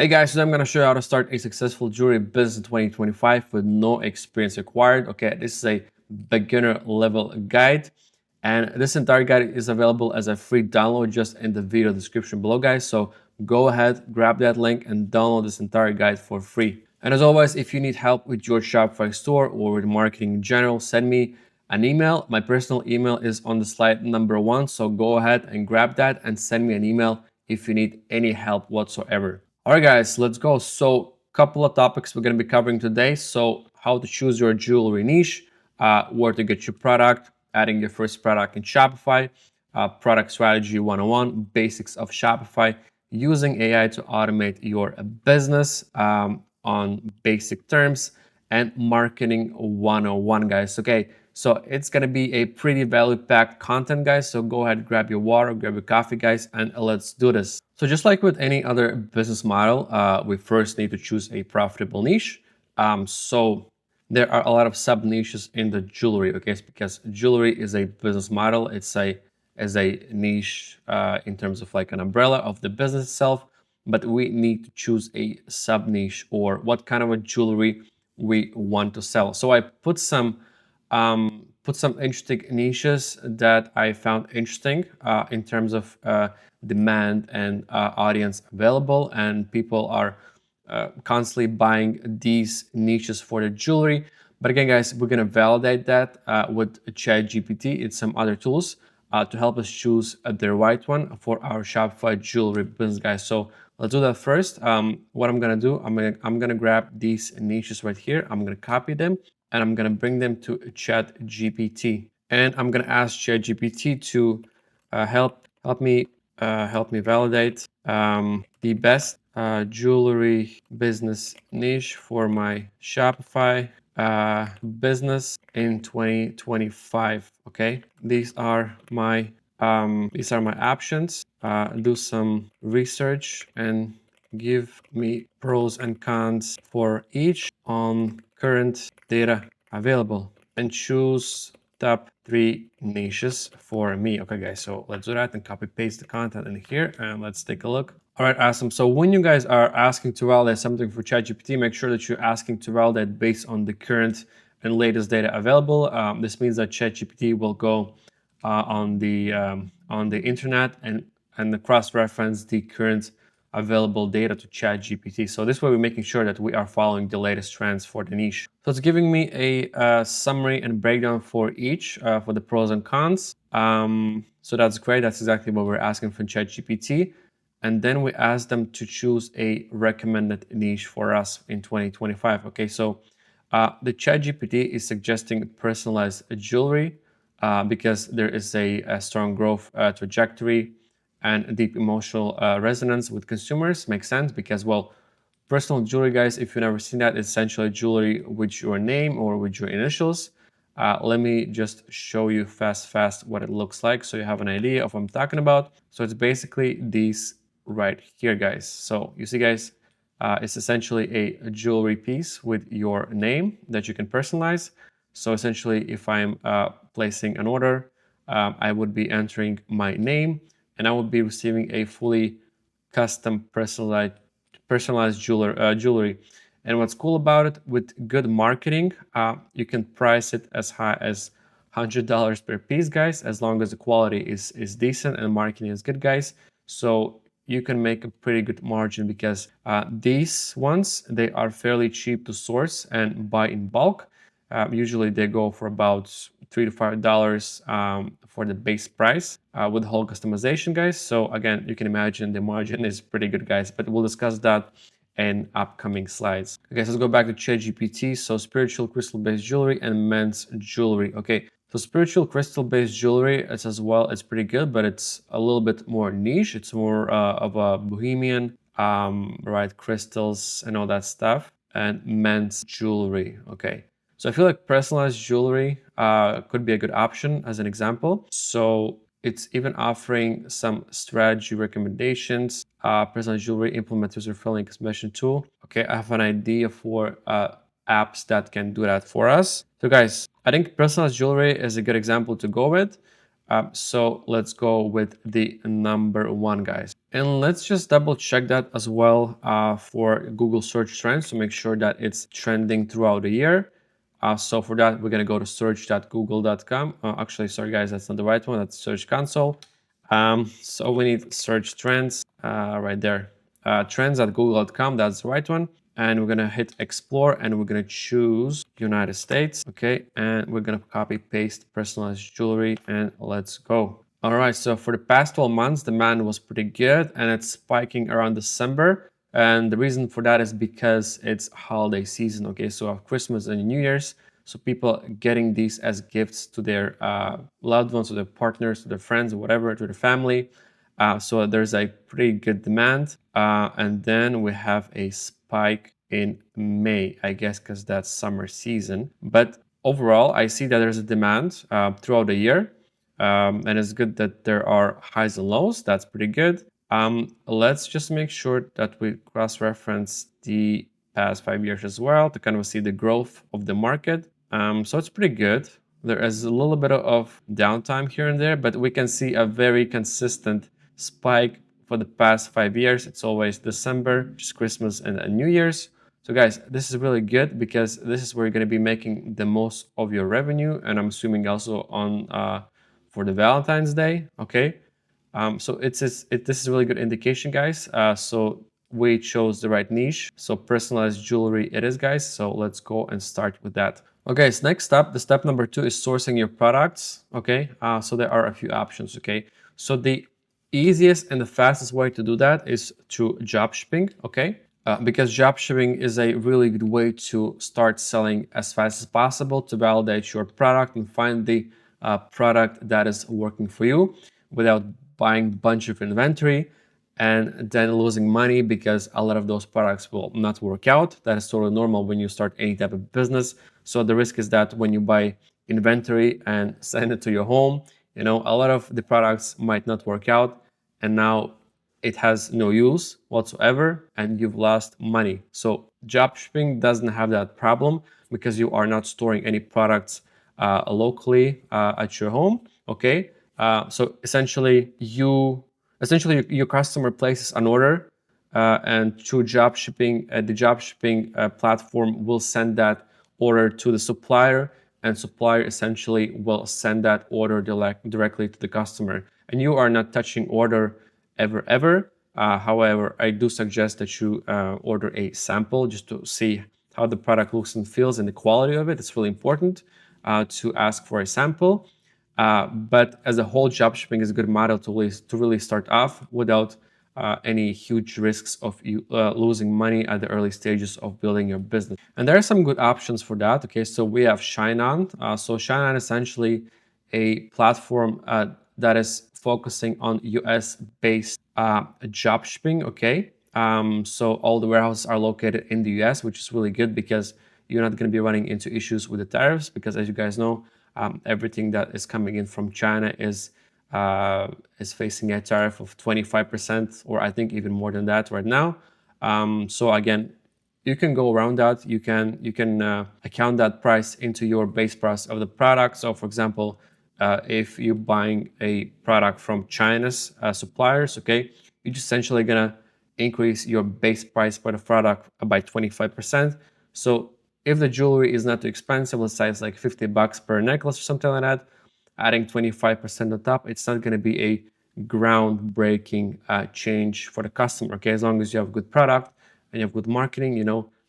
Hey guys, today I'm going to show you how to start a successful jewelry business in 2025 with no experience required. Okay, this is a beginner level guide, and this entire guide is available as a free download just in the video description below, guys. So go ahead, grab that link and download this entire guide for free. And as always, if you need help with your Shopify store or with marketing in general, send me an email. My personal email is on the slide number 1, so go ahead and grab that and send me an email if you need any help whatsoever. All right, guys, let's go. So, couple of topics we're going to be covering today. So, how to choose your jewelry niche, where to get your product, adding your first product in Shopify, product strategy 101, basics of Shopify, using AI to automate your business on basic terms, and marketing 101, guys. Okay, so it's gonna be a pretty value-packed content, guys. So go ahead, grab your water, grab your coffee, guys, and let's do this. So just like with any other business model, we first need to choose a profitable niche. So there are a lot of sub niches in the jewelry, okay? Because jewelry is a business model. It's a niche in terms of like an umbrella of the business itself, but we need to choose a sub niche or what kind of a jewelry we want to sell. So I put some interesting niches that I found interesting in terms of demand and audience available, and people are constantly buying these niches for the jewelry. But again, guys, we're gonna validate that with ChatGPT and some other tools to help us choose the right one for our Shopify jewelry business, guys. So let's do that first. What I'm gonna do, I'm gonna grab these niches right here. I'm gonna copy them and I'm gonna bring them to ChatGPT, and I'm gonna ask ChatGPT to help me validate the best jewelry business niche for my Shopify business in 2025. Okay, these are my options. Do some research and give me pros and cons for each on current data available, and choose top 3 niches for me. Okay, guys, so let's do that and copy paste the content in here and let's take a look. All right, awesome. So when you guys are asking to validate something for ChatGPT, make sure that you're asking to validate based on the current and latest data available. This means that ChatGPT will go on the internet and cross-reference the current available data to ChatGPT. So this way we're making sure that we are following the latest trends for the niche. So it's giving me a summary and breakdown for each for the pros and cons. So that's great. That's exactly what we're asking from ChatGPT. And then we ask them to choose a recommended niche for us in 2025. Okay, so the ChatGPT is suggesting personalized jewelry because there is a strong growth trajectory and deep emotional resonance with consumers. Makes sense because, well, personal jewelry, guys, if you've never seen that, it's essentially jewelry with your name or with your initials. Let me just show you fast what it looks like so you have an idea of what I'm talking about. So it's basically these right here, guys. So you see, guys, it's essentially a jewelry piece with your name that you can personalize. So essentially, if I'm placing an order, I would be entering my name and I would be receiving a fully custom personalized jewelry. And what's cool about it, with good marketing, you can price it as high as $100 per piece, guys, as long as the quality is decent and marketing is good, guys. So you can make a pretty good margin because these ones, they are fairly cheap to source and buy in bulk. Usually they go for about $3 to $5 for the base price with whole customization, guys. So again, you can imagine the margin is pretty good, guys, but we'll discuss that in upcoming slides. Okay, so let's go back to ChatGPT. So spiritual crystal-based jewelry and men's jewelry. Okay, so spiritual crystal-based jewelry, it's pretty good, but it's a little bit more niche. It's more of a bohemian, right, crystals and all that stuff. And men's jewelry, okay. So I feel like personalized jewelry could be a good option as an example. So it's even offering some strategy recommendations. Personalized jewelry implement user-friendly customization tool. Okay, I have an idea for apps that can do that for us. So guys, I think personalized jewelry is a good example to go with. So let's go with the number 1, guys. And let's just double check that as well for Google search trends to make sure that it's trending throughout the year. So for that, we're going to go to search.google.com. Actually, sorry guys, that's not the right one. That's Search Console. So we need search trends right there. Trends.google.com, that's the right one. And we're going to hit explore and we're going to choose United States. Okay. And we're going to copy paste personalized jewelry and let's go. All right, so for the past 12 months, demand was pretty good and it's spiking around December. And the reason for that is because it's holiday season, okay? So Christmas and New Year's. So people getting these as gifts to their loved ones, to their partners, to their friends, or whatever, to their family. So there's a pretty good demand. And then we have a spike in May, I guess, because that's summer season. But overall, I see that there's a demand throughout the year. And it's good that there are highs and lows. That's pretty good. Let's just make sure that we cross-reference the past 5 years as well to kind of see the growth of the market. So it's pretty good. There is a little bit of downtime here and there, but we can see a very consistent spike for the past 5 years. It's always December, just Christmas and New Year's. So guys, this is really good because this is where you're going to be making the most of your revenue. And I'm assuming also on for the Valentine's Day, okay? So this is a really good indication, guys. So we chose the right niche. So personalized jewelry it is, guys. So let's go and start with that. Okay, so next step, the step number 2 is sourcing your products, okay? So there are a few options, okay? So the easiest and the fastest way to do that is through dropshipping, okay? Because dropshipping is a really good way to start selling as fast as possible to validate your product and find the product that is working for you without buying a bunch of inventory and then losing money because a lot of those products will not work out. That is totally normal when you start any type of business. So the risk is that when you buy inventory and send it to your home, a lot of the products might not work out and now it has no use whatsoever and you've lost money. So dropshipping doesn't have that problem because you are not storing any products locally at your home, okay? So essentially your customer places an order and through dropshipping, the dropshipping platform will send that order to the supplier and supplier essentially will send that order directly to the customer. And you are not touching order ever. However, I do suggest that you order a sample just to see how the product looks and feels and the quality of it. It's really important to ask for a sample. But as a whole, dropshipping is a good model to really start off without any huge risks of you losing money at the early stages of building your business. And there are some good options for that. Okay, so we have ShineOn. So ShineOn is essentially a platform that is focusing on U.S. based dropshipping. Okay, so all the warehouses are located in the U.S., which is really good because you're not going to be running into issues with the tariffs because, as you guys know, everything that is coming in from China is facing a tariff of 25%, or I think even more than that right now. So again, you can go around that. You can account that price into your base price of the product. So, for example, if you're buying a product from China's suppliers, okay, you're just essentially gonna increase your base price for the product by 25%. So if the jewelry is not too expensive, let's say it's like $50 per necklace or something like that, adding 25% on top, it's not going to be a groundbreaking change for the customer. Okay, as long as you have good product and you have good marketing,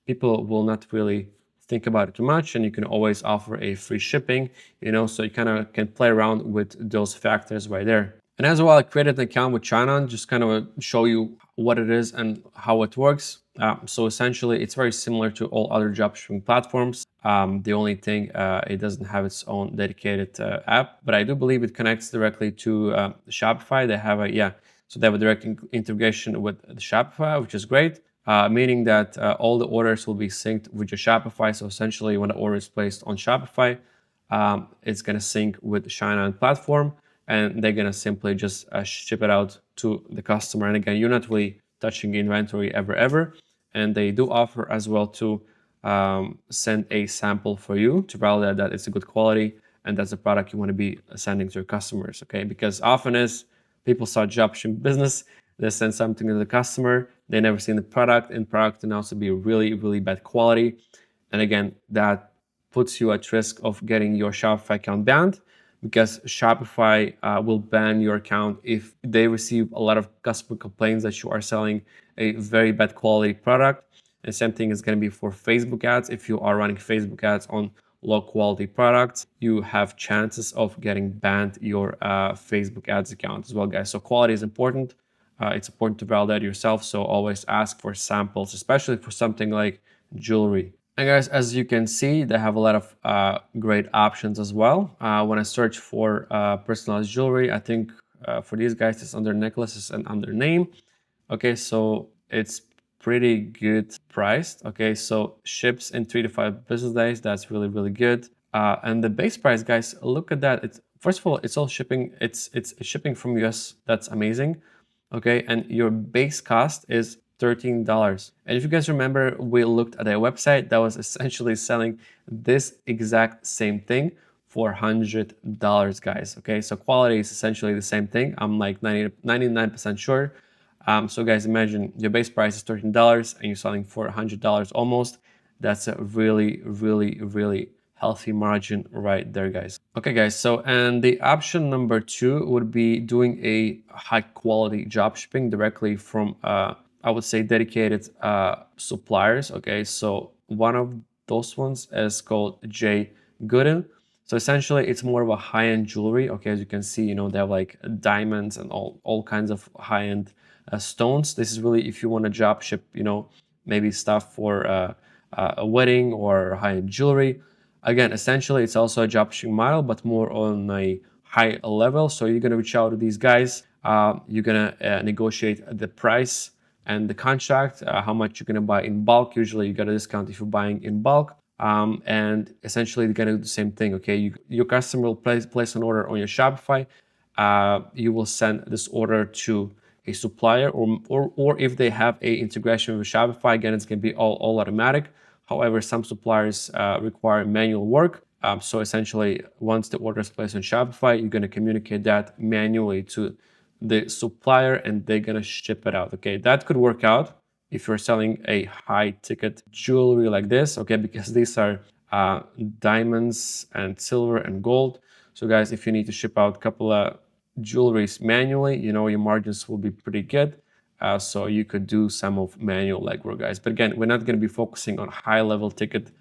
people will not really think about it too much, and you can always offer a free shipping. So you kind of can play around with those factors right there. And as well, I created an account with ShineOn, just kind of show you what it is and how it works. So essentially, it's very similar to all other dropshipping platforms. The only thing, it doesn't have its own dedicated app, but I do believe it connects directly to Shopify. They have a direct integration with the Shopify, which is great. Meaning that all the orders will be synced with your Shopify. So essentially, when the order is placed on Shopify, it's going to sync with the ShineOn platform, and they're going to simply just ship it out to the customer. And again, you're not really touching inventory ever. And they do offer as well to send a sample for you to validate that it's a good quality and that's a product you want to be sending to your customers, okay? Because often as people start dropshipping business, they send something to the customer, they never seen the product, and product can also be really, really bad quality. And again, that puts you at risk of getting your Shopify account banned, because Shopify will ban your account if they receive a lot of customer complaints that you are selling a very bad quality product. And same thing is going to be for Facebook ads. If you are running Facebook ads on low quality products, you have chances of getting banned your Facebook ads account as well, guys. So quality is important. It's important to validate yourself. So always ask for samples, especially for something like jewelry. And guys, as you can see, they have a lot of great options as well. When I search for personalized jewelry, I think for these guys, it's under necklaces and under name. Okay, so it's pretty good priced. Okay, so ships in 3 to 5 business days. That's really, really good. And the base price, guys, look at that. It's, first of all, it's all shipping. It's shipping from US. That's amazing. Okay, and your base cost is $13. And if you guys remember, we looked at a website that was essentially selling this exact same thing for $100, guys. Okay, so quality is essentially the same thing. I'm like 99% sure. So guys, imagine your base price is $13 and you're selling for $100 almost. That's a really, really, really healthy margin right there, guys. Okay, guys, so and the option number 2 would be doing a high quality drop shipping directly from I would say dedicated suppliers. Okay, so one of those ones is called Goodin. So essentially it's more of a high-end jewelry. Okay, as you can see, you know, they have like diamonds and all kinds of high-end stones. This is really if you want to drop ship, you know, maybe stuff for a wedding or high-end jewelry. Again, essentially it's also a drop shipping model, but more on a high level. So you're gonna reach out to these guys. You're gonna negotiate the price and the contract, how much you're gonna buy in bulk. Usually you get a discount if you're buying in bulk. And essentially you're gonna do the same thing. Okay, your customer will place an order on your Shopify. You will send this order to a supplier, or if they have a integration with Shopify, again, it's gonna be all automatic. However, some suppliers require manual work. So essentially, once the order is placed on Shopify, you're gonna communicate that manually to the supplier and they're gonna ship it out. Okay, that could work out if you're selling a high ticket jewelry like this, okay, because these are diamonds and silver and gold. So guys, if you need to ship out a couple of jewelries manually, you know, your margins will be pretty good. So you could do some of manual legwork, guys. But again, we're not going to be focusing on high level ticket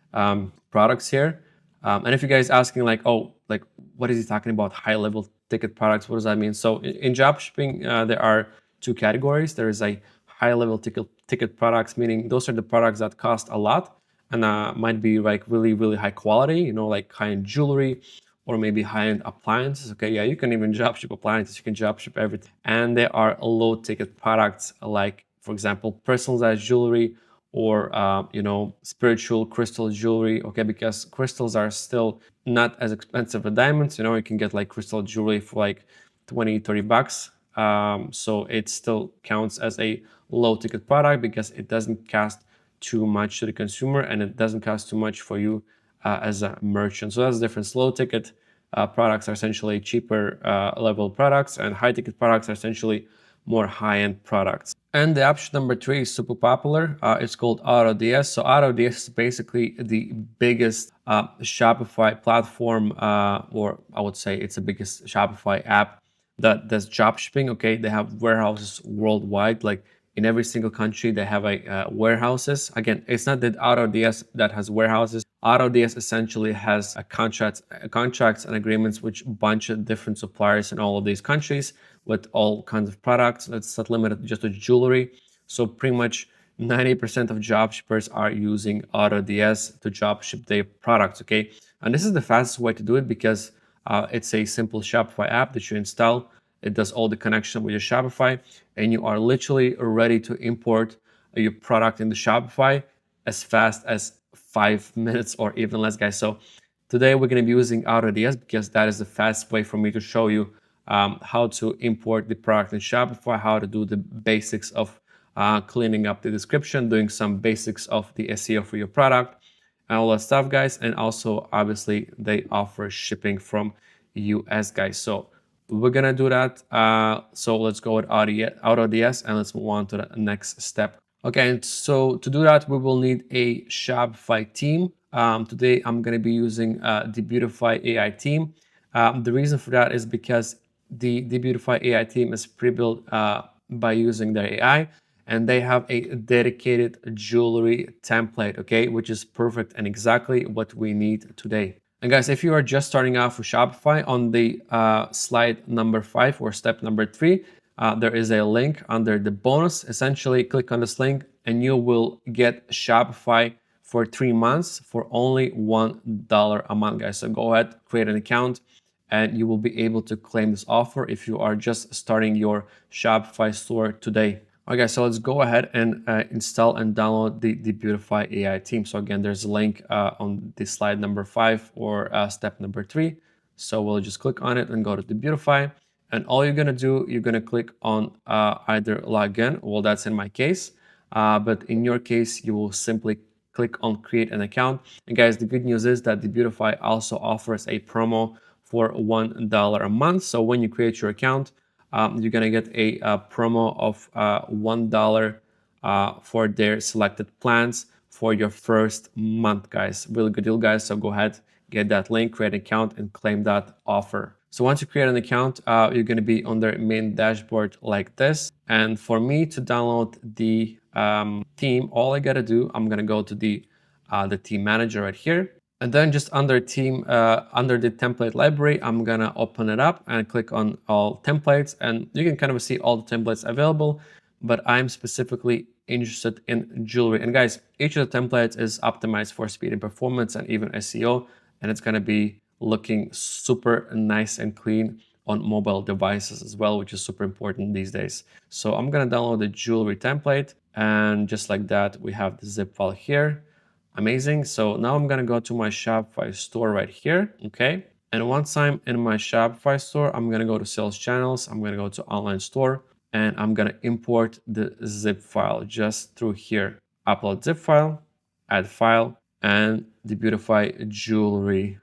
products here. And if you guys asking like, oh, like what is he talking about high level ticket products? What does that mean? So in dropshipping, there are 2 categories. There is a high level ticket products, meaning those are the products that cost a lot and might be like really, really high quality, you know, like high-end jewelry or maybe high-end appliances. Okay, yeah, you can even dropship appliances, you can dropship everything. And there are low ticket products like, for example, personalized jewelry or you know, spiritual crystal jewelry. Okay, because crystals are still not as expensive as diamonds. You know, you can get like crystal jewelry for like 20-30 bucks. So it still counts as a low ticket product because it doesn't cost too much to the consumer and it doesn't cost too much for you as a merchant. So that's the difference. Low ticket products are essentially cheaper level products, and high ticket products are essentially more high-end products. And the option number 3 is super popular. It's called AutoDS. So AutoDS is basically the biggest Shopify platform, or I would say it's the biggest Shopify app that does drop shipping. Okay, they have warehouses worldwide, like in every single country they have warehouses. Again, it's not that AutoDS that has warehouses. AutoDS essentially has contracts and agreements with a bunch of different suppliers in all of these countries with all kinds of products. It's not limited just to jewelry. So pretty much 90% of drop shippers are using AutoDS to drop ship their products. Okay, and this is the fastest way to do it because it's a simple Shopify app that you install. It does all the connection with your Shopify, and you are literally ready to import your product in the Shopify as fast as 5 minutes or even less, guys. So today we're going to be using AutoDS because that is the fastest way for me to show you how to import the product in Shopify, how to do the basics of cleaning up the description, doing some basics of the SEO for your product, and all that stuff, guys. And also, obviously, they offer shipping from US, guys. So we're gonna do that. So let's go with AutoDS and let's move on to the next step. Okay, and so to do that, we will need a Shopify theme. Today, I'm going to be using Debutify AI Theme. The reason for that is because the Debutify AI Theme is pre-built by using their AI, and they have a dedicated Jewerly template, okay, which is perfect and exactly what we need today. And guys, if you are just starting off with Shopify, on the slide number 5 or step number 3, there is a link under the bonus. Essentially, click on this link and you will get Shopify for 3 months for only $1 a month, guys. So go ahead, create an account, and you will be able to claim this offer if you are just starting your Shopify store today. Okay, so let's go ahead and install and download the Debutify AI theme. So again, there's a link on the slide number 5 or step number 3. So we'll just click on it and go to Debutify. And all you're gonna do, you're gonna click on either login. Well, that's in my case. But in your case, you will simply click on create an account. And guys, the good news is that Debutify also offers a promo for $1 a month. So when you create your account, you're gonna get a promo of $1 for their selected plans for your first month, guys. Really good deal, guys. So go ahead, get that link, create an account, and claim that offer. So once you create an account, you're gonna be on their main dashboard like this. And for me to download the theme, all I gotta do, I'm gonna go to the theme manager right here. And then just under theme, under the template library, I'm gonna open it up and click on all templates, and you can kind of see all the templates available, but I'm specifically interested in Jewerly. And guys, each of the templates is optimized for speed and performance and even SEO, and it's gonna be looking super nice and clean on mobile devices as well, which is super important these days. So I'm gonna download the Jewerly template, and just like that, we have the zip file here. Amazing. So now I'm gonna go to my Shopify store right here, okay? And once I'm in my Shopify store, I'm gonna go to sales channels, I'm gonna go to online store, and I'm gonna import the zip file just through here. Upload zip file, add file, and Debutify Jewerly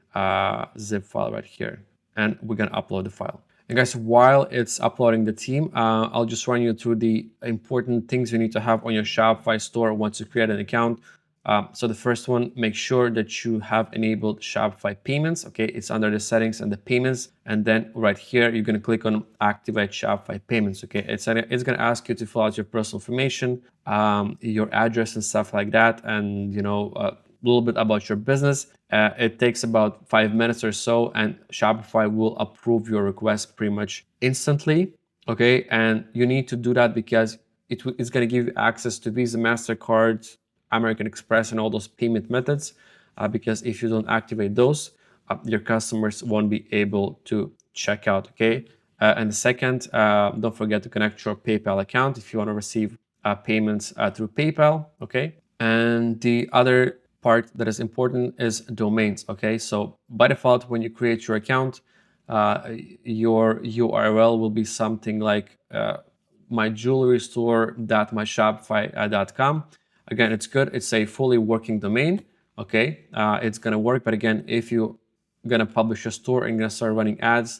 zip file right here. And we're gonna upload the file. And guys, while it's uploading the theme, I'll just run you through the important things you need to have on your Shopify store once you create an account. So the first one, make sure that you have enabled Shopify payments. Okay, it's under the settings and the payments. And then right here, you're gonna click on activate Shopify payments. Okay, it's gonna ask you to fill out your personal information, your address and stuff like that. And a little bit about your business. It takes about 5 minutes or so, and Shopify will approve your request pretty much instantly. Okay, and you need to do that because it's gonna give you access to Visa, MasterCard, American Express, and all those payment methods, because if you don't activate those, your customers won't be able to check out, okay? And the second, don't forget to connect your PayPal account if you want to receive payments through PayPal, okay? And the other part that is important is domains, okay? So by default, when you create your account, your URL will be something like myjewerlystore.myshopify.com. Again, it's good. It's a fully working domain. Okay, it's gonna work. But again, if you're gonna publish a store and gonna start running ads,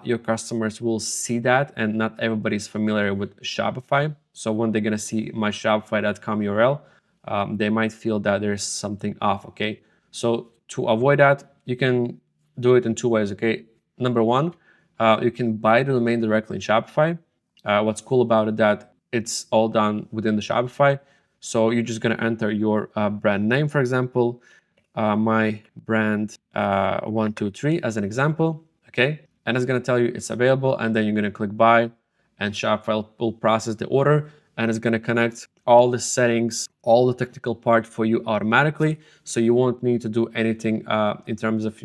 your customers will see that, and not everybody's familiar with Shopify. So when they're gonna see myshopify.com URL, they might feel that there's something off. Okay, so to avoid that, you can do it in 2 ways. Okay, number one, you can buy the domain directly in Shopify. What's cool about it that it's all done within the Shopify. So you're just gonna enter your brand name, for example, my brand 123 as an example, okay? And it's gonna tell you it's available, and then you're gonna click buy, and Shopify will process the order, and it's gonna connect all the settings, all the technical part for you automatically. So you won't need to do anything in terms of,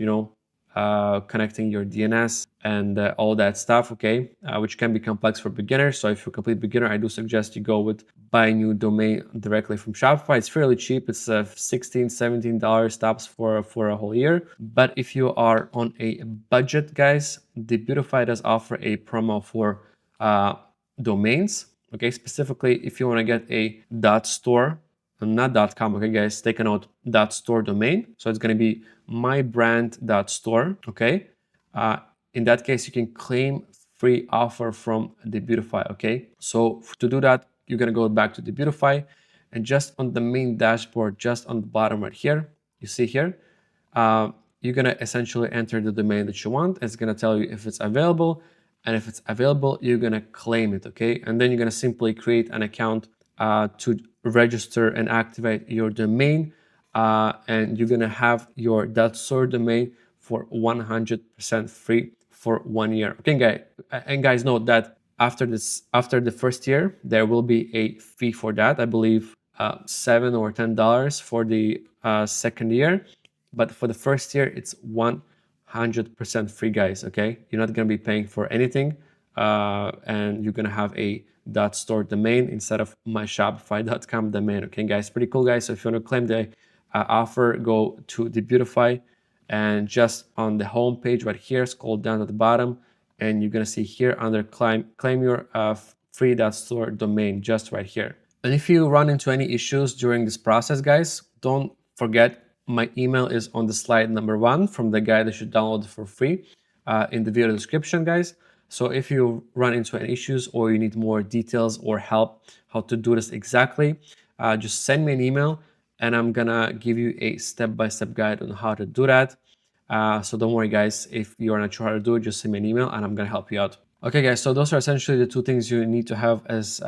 connecting your DNS and all that stuff, okay, which can be complex for beginners. So if you're a complete beginner, I do suggest you go with buy a new domain directly from Shopify. It's fairly cheap. It's $16, $17 tops for a whole year. But if you are on a budget, guys, Debutify does offer a promo for domains, okay, specifically if you want to get a .store, not .com, okay, guys, take a note, .store domain. So it's going to be mybrand.store, okay? In that case, you can claim free offer from Debutify. Okay, so to do that, you're gonna go back to Debutify, and just on the main dashboard, just on the bottom right here, you see here, you're gonna essentially enter the domain that you want. It's gonna tell you if it's available, and if it's available, you're gonna claim it. Okay, and then you're gonna simply create an account to register and activate your domain, and you're gonna have your .store domain for 100% free for 1 year. Okay, guys, and guys, note that after the first year, there will be a fee for that. I believe $7 or $10 for the second year, but for the first year, it's 100% free, guys. Okay, you're not gonna be paying for anything, and you're gonna have a .store domain instead of myshopify.com domain. Okay, guys, pretty cool, guys. So if you want to claim the offer, go to Debutify, and just on the home page right here, scroll down to the bottom, and you're gonna see here under claim your free .store domain, just right here. And if you run into any issues during this process, guys, don't forget my email is on the slide number 1 from the guide that you download for free in the video description, guys. So if you run into any issues or you need more details or help how to do this exactly, just send me an email, and I'm gonna give you a step-by-step guide on how to do that. So don't worry, guys, if you're not sure how to do it, just send me an email and I'm gonna help you out. Okay, guys, so those are essentially the 2 things you need to have as,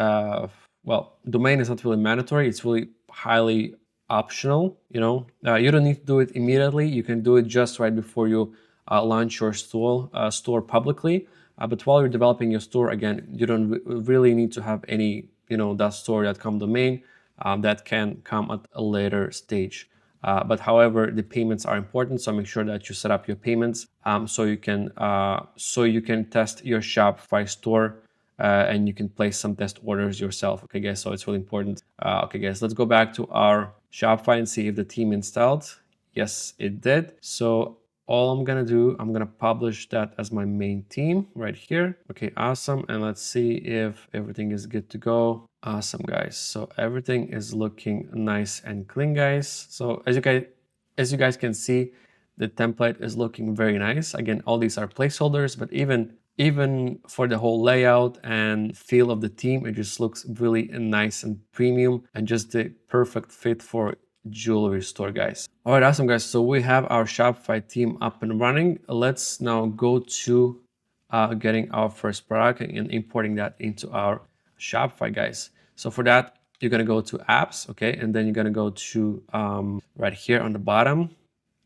well, domain is not really mandatory, it's really highly optional. You know, you don't need to do it immediately. You can do it just right before you launch your store publicly. But while you're developing your store, again, you don't really need to have any, you know, .store.com domain. That can come at a later stage. But however, the payments are important, so make sure that you set up your payments so you can test your Shopify store. And you can place some test orders yourself. Okay, guys, so it's really important. Okay, guys, let's go back to our Shopify and see if the theme installed. Yes, it did. So all I'm gonna do, I'm gonna publish that as my main theme right here. Okay, awesome. And let's see if everything is good to go. Awesome, guys. So everything is looking nice and clean, guys. So as you guys can see, the template is looking very nice. Again, all these are placeholders, but even for the whole layout and feel of the theme, it just looks really nice and premium and just the perfect fit for jewelry store, guys. All right, awesome, guys. So we have our Shopify theme up and running. Let's now go to getting our first product and importing that into our Shopify, guys. So for that, you're gonna go to apps, okay? And then you're gonna go to right here on the bottom,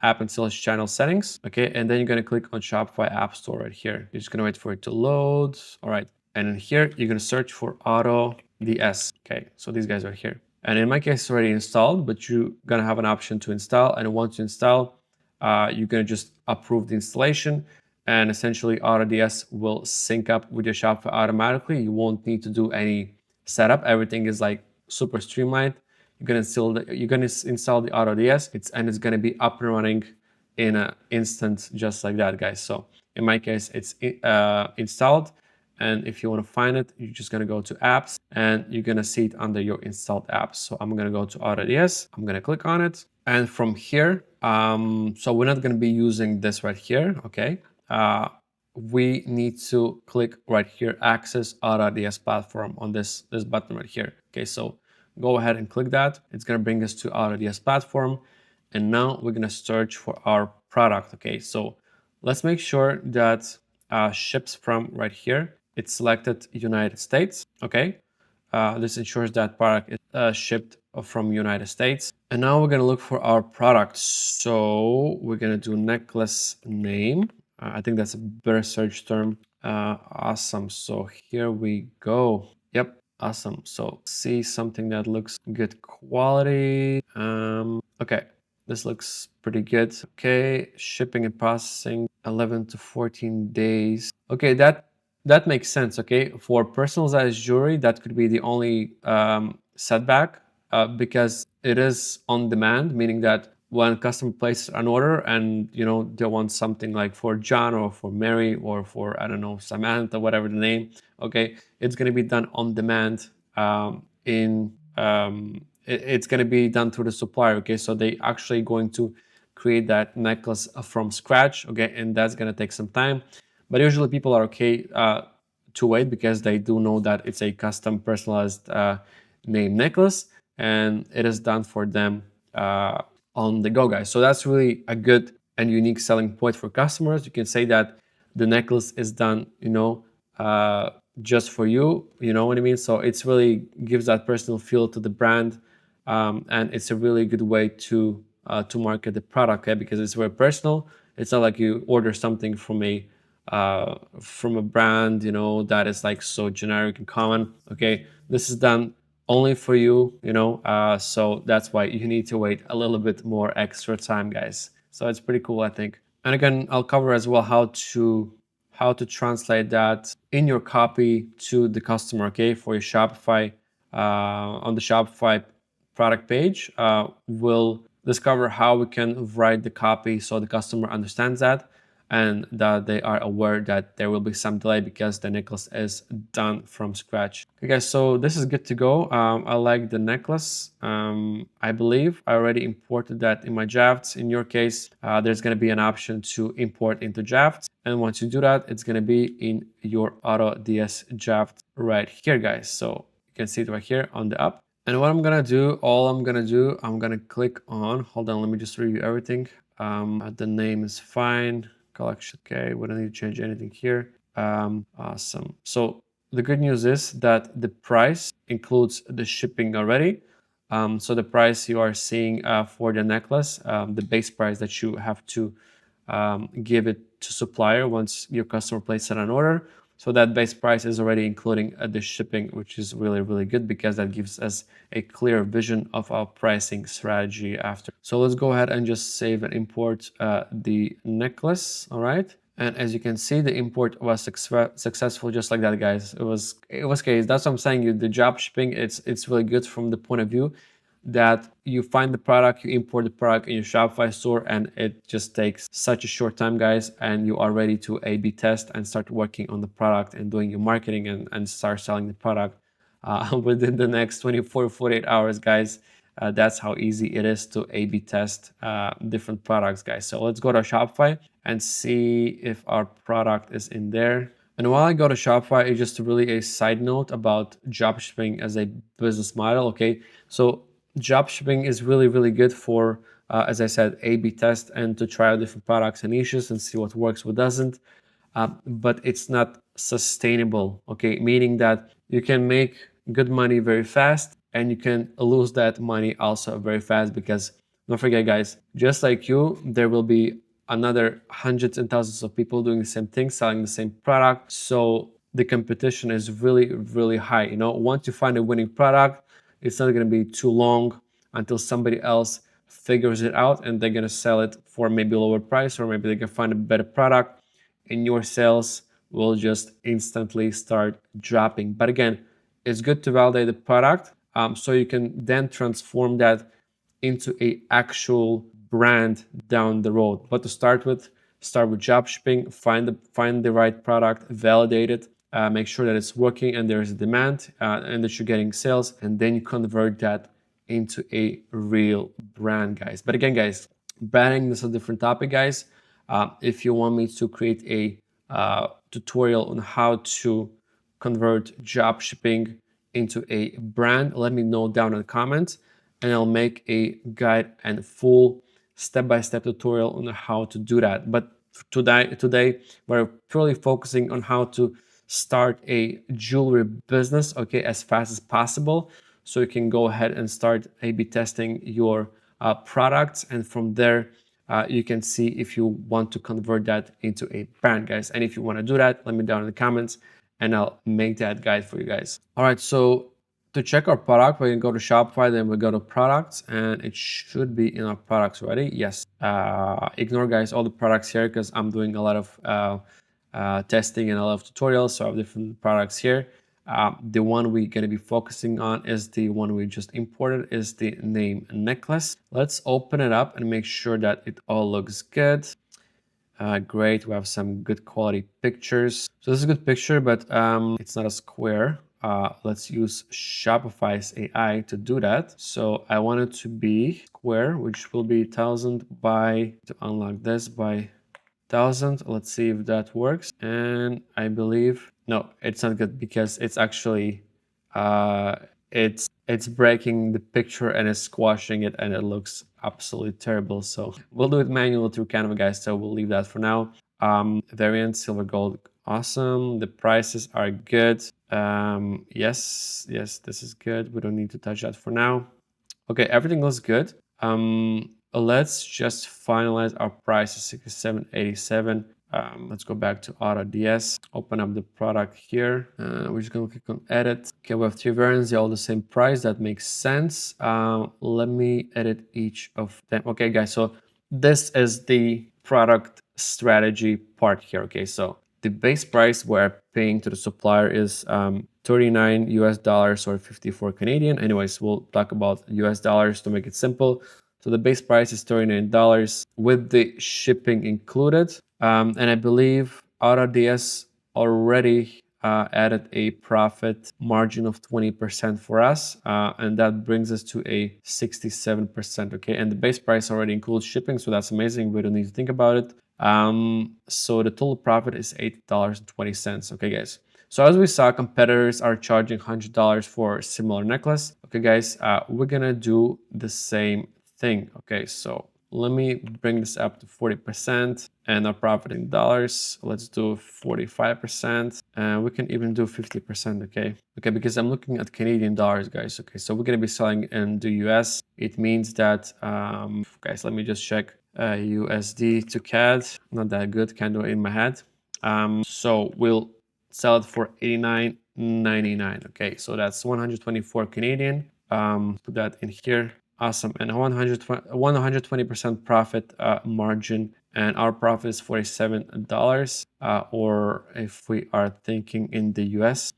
app and sales channel settings, okay? And then you're gonna click on Shopify App Store right here. You're just gonna wait for it to load. All right, and in here, you're gonna search for Auto DS, okay? So these guys are here. And in my case, it's already installed, but you're gonna have an option to install. And once you install, you're gonna just approve the installation, and essentially AutoDS will sync up with your Shopify automatically. You won't need to do any setup. Everything is like super streamlined. You're gonna install the AutoDS, and it's gonna be up and running in an instant, just like that, guys. So in my case, it's installed. And if you want to find it, you're just going to go to apps and you're going to see it under your installed apps. So I'm going to go to AutoDS. I'm going to click on it. And from here, so we're not going to be using this right here. Okay. We need to click right here, access AutoDS platform on this button right here. Okay. So go ahead and click that. It's going to bring us to AutoDS platform. And now we're going to search for our product. Okay. So let's make sure that ships from right here. It's selected United States, okay? This ensures that product is shipped from United States. And now we're gonna look for our product. So we're gonna do necklace name. I think that's a better search term. Awesome, so here we go. Yep, awesome. So see something that looks good quality. Okay, this looks pretty good. Okay, shipping and processing, 11 to 14 days. Okay, that makes sense. Okay, for personalized jewelry, that could be the only setback because it is on demand, meaning that when a customer places an order and they want something like for John or for Mary or for, I don't know, Samantha, whatever the name. Okay, it's going to be done on demand. It's going to be done through the supplier. Okay, so they actually going to create that necklace from scratch. Okay, and that's going to take some time. But usually people are okay to wait because they do know that it's a custom personalized name necklace, and it is done for them on the go, guys. So that's really a good and unique selling point for customers. You can say that the necklace is done, just for you. You know what I mean? So it's really gives that personal feel to the brand, and it's a really good way to market the product, okay? Because it's very personal. It's not like you order something from a brand, that is like so generic and common. Okay, this is done only for you, so that's why you need to wait a little bit more extra time, guys. So it's pretty cool, I think. And again, I'll cover as well how to translate that in your copy to the customer, okay, for your Shopify. On the Shopify product page, we'll discover how we can write the copy so the customer understands that, and that they are aware that there will be some delay because the necklace is done from scratch. Okay, guys, so this is good to go. I like the necklace. I believe I already imported that in my drafts. In your case, there's going to be an option to import into drafts. And once you do that, it's going to be in your AutoDS draft right here, guys. So you can see it right here on the app. And what I'm going to do, I'm going to click on, hold on, let me just review everything. The name is fine. Collection, okay, we don't need to change anything here. Awesome. So the good news is that the price includes the shipping already. So the price you are seeing for the necklace, the base price that you have to give it to supplier once your customer places an order. So that base price is already including the shipping, which is really, really good because that gives us a clear vision of our pricing strategy after. So let's go ahead and just save and import the necklace. All right. And as you can see, the import was successful just like that, guys. It was case. That's what I'm saying. The drop shipping, it's really good from the point of view that you find the product, you import the product in your Shopify store, and it just takes such a short time, guys, and you are ready to A/B test and start working on the product and doing your marketing and start selling the product within the next 24 to 48 hours, guys. That's how easy it is to A/B test different products, guys. So let's go to Shopify and see if our product is in there. And while I go to Shopify, it's just really a side note about dropshipping as a business model, okay? So dropshipping is really, really good for, as I said, A/B test and to try out different products and niches and see what works, what doesn't. But it's not sustainable, okay? Meaning that you can make good money very fast and you can lose that money also very fast because don't forget, guys, just like you, there will be another hundreds and thousands of people doing the same thing, selling the same product. So the competition is really, really high. Once you find a winning product, it's not going to be too long until somebody else figures it out and they're going to sell it for maybe a lower price, or maybe they can find a better product and your sales will just instantly start dropping. But again, it's good to validate the product so you can then transform that into a actual brand down the road. But to start with dropshipping, find the right product, validate it, make sure that it's working and there's a demand and that you're getting sales, and then you convert that into a real brand, guys. But again, guys, branding is a different topic, guys. If you want me to create a tutorial on how to convert dropshipping into a brand, let me know down in the comments, and I'll make a guide and full step-by-step tutorial on how to do that. But today we're purely focusing on how to start a jewelry business, okay, as fast as possible, so you can go ahead and start A/B testing your products, and from there you can see if you want to convert that into a brand, guys. And if you want to do that, let me down in the comments and I'll make that guide for you guys. All right, so to check our product, we're gonna go to Shopify, then we go to products, and it should be in our products already. Yes. Ignore, guys, all the products here because I'm doing a lot of testing and a lot of tutorials, so I have different products here. The one we're going to be focusing on is the one we just imported, is the name necklace. Let's open it up and make sure that it all looks good. Great, we have some good quality pictures. So this is a good picture, but it's not a square. Let's use Shopify's AI to do that. So I want it to be square, which will be 1000 by, to unlock this, by 1,000. Let's see if that works. And I believe, no, it's not good because it's actually, it's breaking the picture and it's squashing it and it looks absolutely terrible. So we'll do it manually through Canva, guys. So we'll leave that for now. Variant, silver, gold, awesome. The prices are good. Yes, this is good. We don't need to touch that for now. Okay, everything looks good. Let's just finalize our prices, 67.87. Let's go back to AutoDS, open up the product here. We're just gonna click on edit. Okay, we have 3 variants, they're all the same price. That makes sense. Let me edit each of them. Okay, guys, so this is the product strategy part here. Okay, so the base price we're paying to the supplier is 39 US dollars or 54 Canadian. Anyways, we'll talk about US dollars to make it simple. So the base price is $39 with the shipping included. And I believe AutoDS already added a profit margin of 20% for us. And that brings us to a 67%. Okay. And the base price already includes shipping. So that's amazing. We don't need to think about it. So the total profit is $8.20. Okay, guys. So as we saw, competitors are charging $100 for a similar necklace. Okay, guys, we're gonna do the same thing. Okay, so let me bring this up to 40% and our profit in dollars. Let's do 45%, and we can even do 50%. Okay, because I'm looking at Canadian dollars, guys. Okay, so we're gonna be selling in the US. It means that, guys, let me just check. USD to CAD, not that good, can't do it in my head. So we'll sell it for 89.99. Okay, so that's 124 Canadian. Put that in here. Awesome. And 120% profit margin, and our profit is $47, or if we are thinking in the US,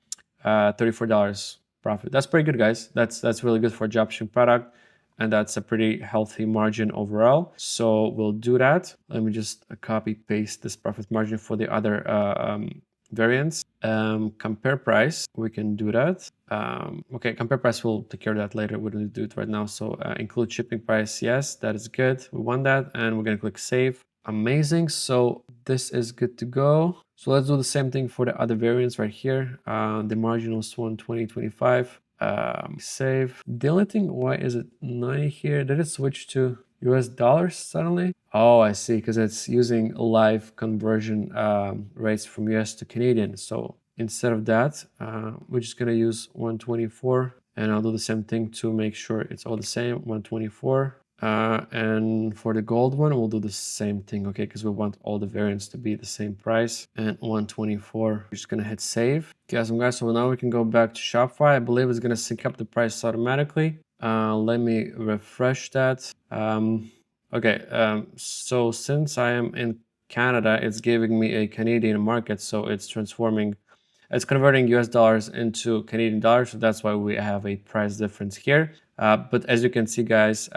$34 profit. That's pretty good, guys. That's really good for a dropshipping product, and that's a pretty healthy margin overall. So we'll do that. Let me just copy paste this profit margin for the other variants. Compare price, we can do that. Okay, compare price, we'll take care of that later. We don't do it right now. So include shipping price, yes, that is good. We want that, and we're gonna click save. Amazing. So this is good to go. So let's do the same thing for the other variants right here. The margin was 120.25. Save. The only thing, why is it 90 here? Did it switch to US dollars suddenly? Oh, I see, because it's using live conversion rates from US to Canadian. So instead of that, we're just gonna use 124, and I'll do the same thing to make sure it's all the same, 124. And for the gold one, we'll do the same thing, okay, because we want all the variants to be the same price, and 124. We're just gonna hit save. Okay, awesome, guys, so now we can go back to Shopify. I believe it's gonna sync up the price automatically. Let me refresh that. Okay, so since I am in Canada, it's giving me a Canadian market, so it's converting US dollars into Canadian dollars, so that's why we have a price difference here. But as you can see, guys,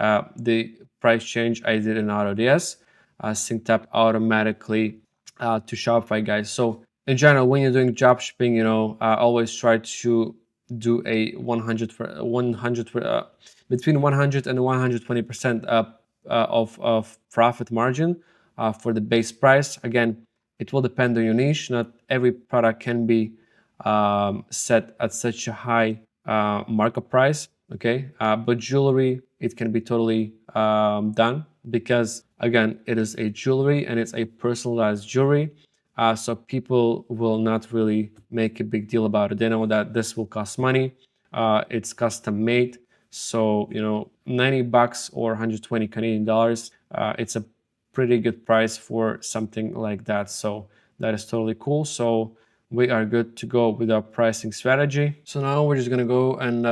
the price change I did in AutoDS synced up automatically to Shopify, guys. So in general, when you're doing drop shipping, always try to do a 100 between 100 and 120% of profit margin for the base price. Again, it will depend on your niche. Not every product can be set at such a high markup price. Okay, but jewelry, it can be totally done, because again, it is a jewelry and it's a personalized jewelry. So people will not really make a big deal about it. They know that this will cost money. It's custom made. So, $90 or 120 Canadian dollars, it's a pretty good price for something like that. So that is totally cool. So we are good to go with our pricing strategy. So now we're just gonna go and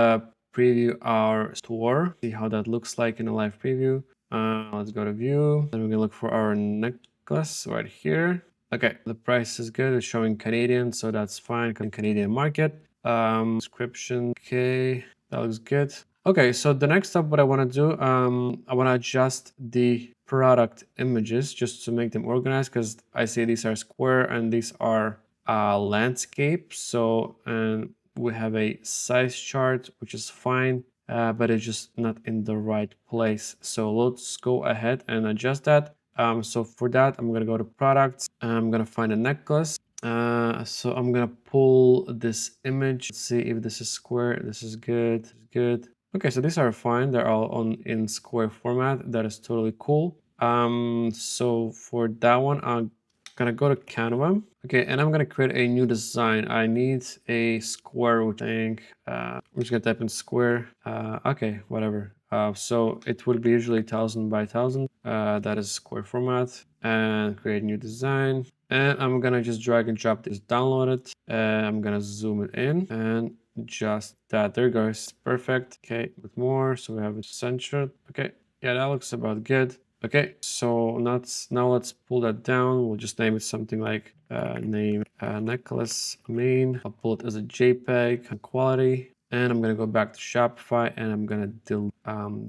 preview our store, see how that looks like in a live preview. Let's go to view. Then we're gonna look for our necklace right here. Okay, the price is good. It's showing Canadian, so that's fine. Canadian market. Description. Okay, that looks good. Okay, so the next step, what I want to do, I want to adjust the product images just to make them organized, because I see these are square and these are landscape. So, and we have a size chart, which is fine, but it's just not in the right place. So let's go ahead and adjust that. So for that, I'm gonna go to products. I'm gonna find a necklace. So I'm gonna pull this image. Let's see if this is square. This is good. This is good. Okay, so these are fine. They're all in square format. That is totally cool. So for that one, I'm gonna go to Canva. Okay, and I'm gonna create a new design. I need a square, which I think I'm just gonna type in square. Okay, whatever. So it will be usually 1000 by 1000. That is square format, and create new design. And I'm gonna just drag and drop this, download it. And I'm gonna zoom it in and just that. There goes. Perfect. Okay, with more. So we have it centered. Okay, yeah, that looks about good. Okay, so now let's pull that down. We'll just name it something like name necklace main. I'll pull it as a JPEG quality. And I'm gonna go back to Shopify and I'm gonna delete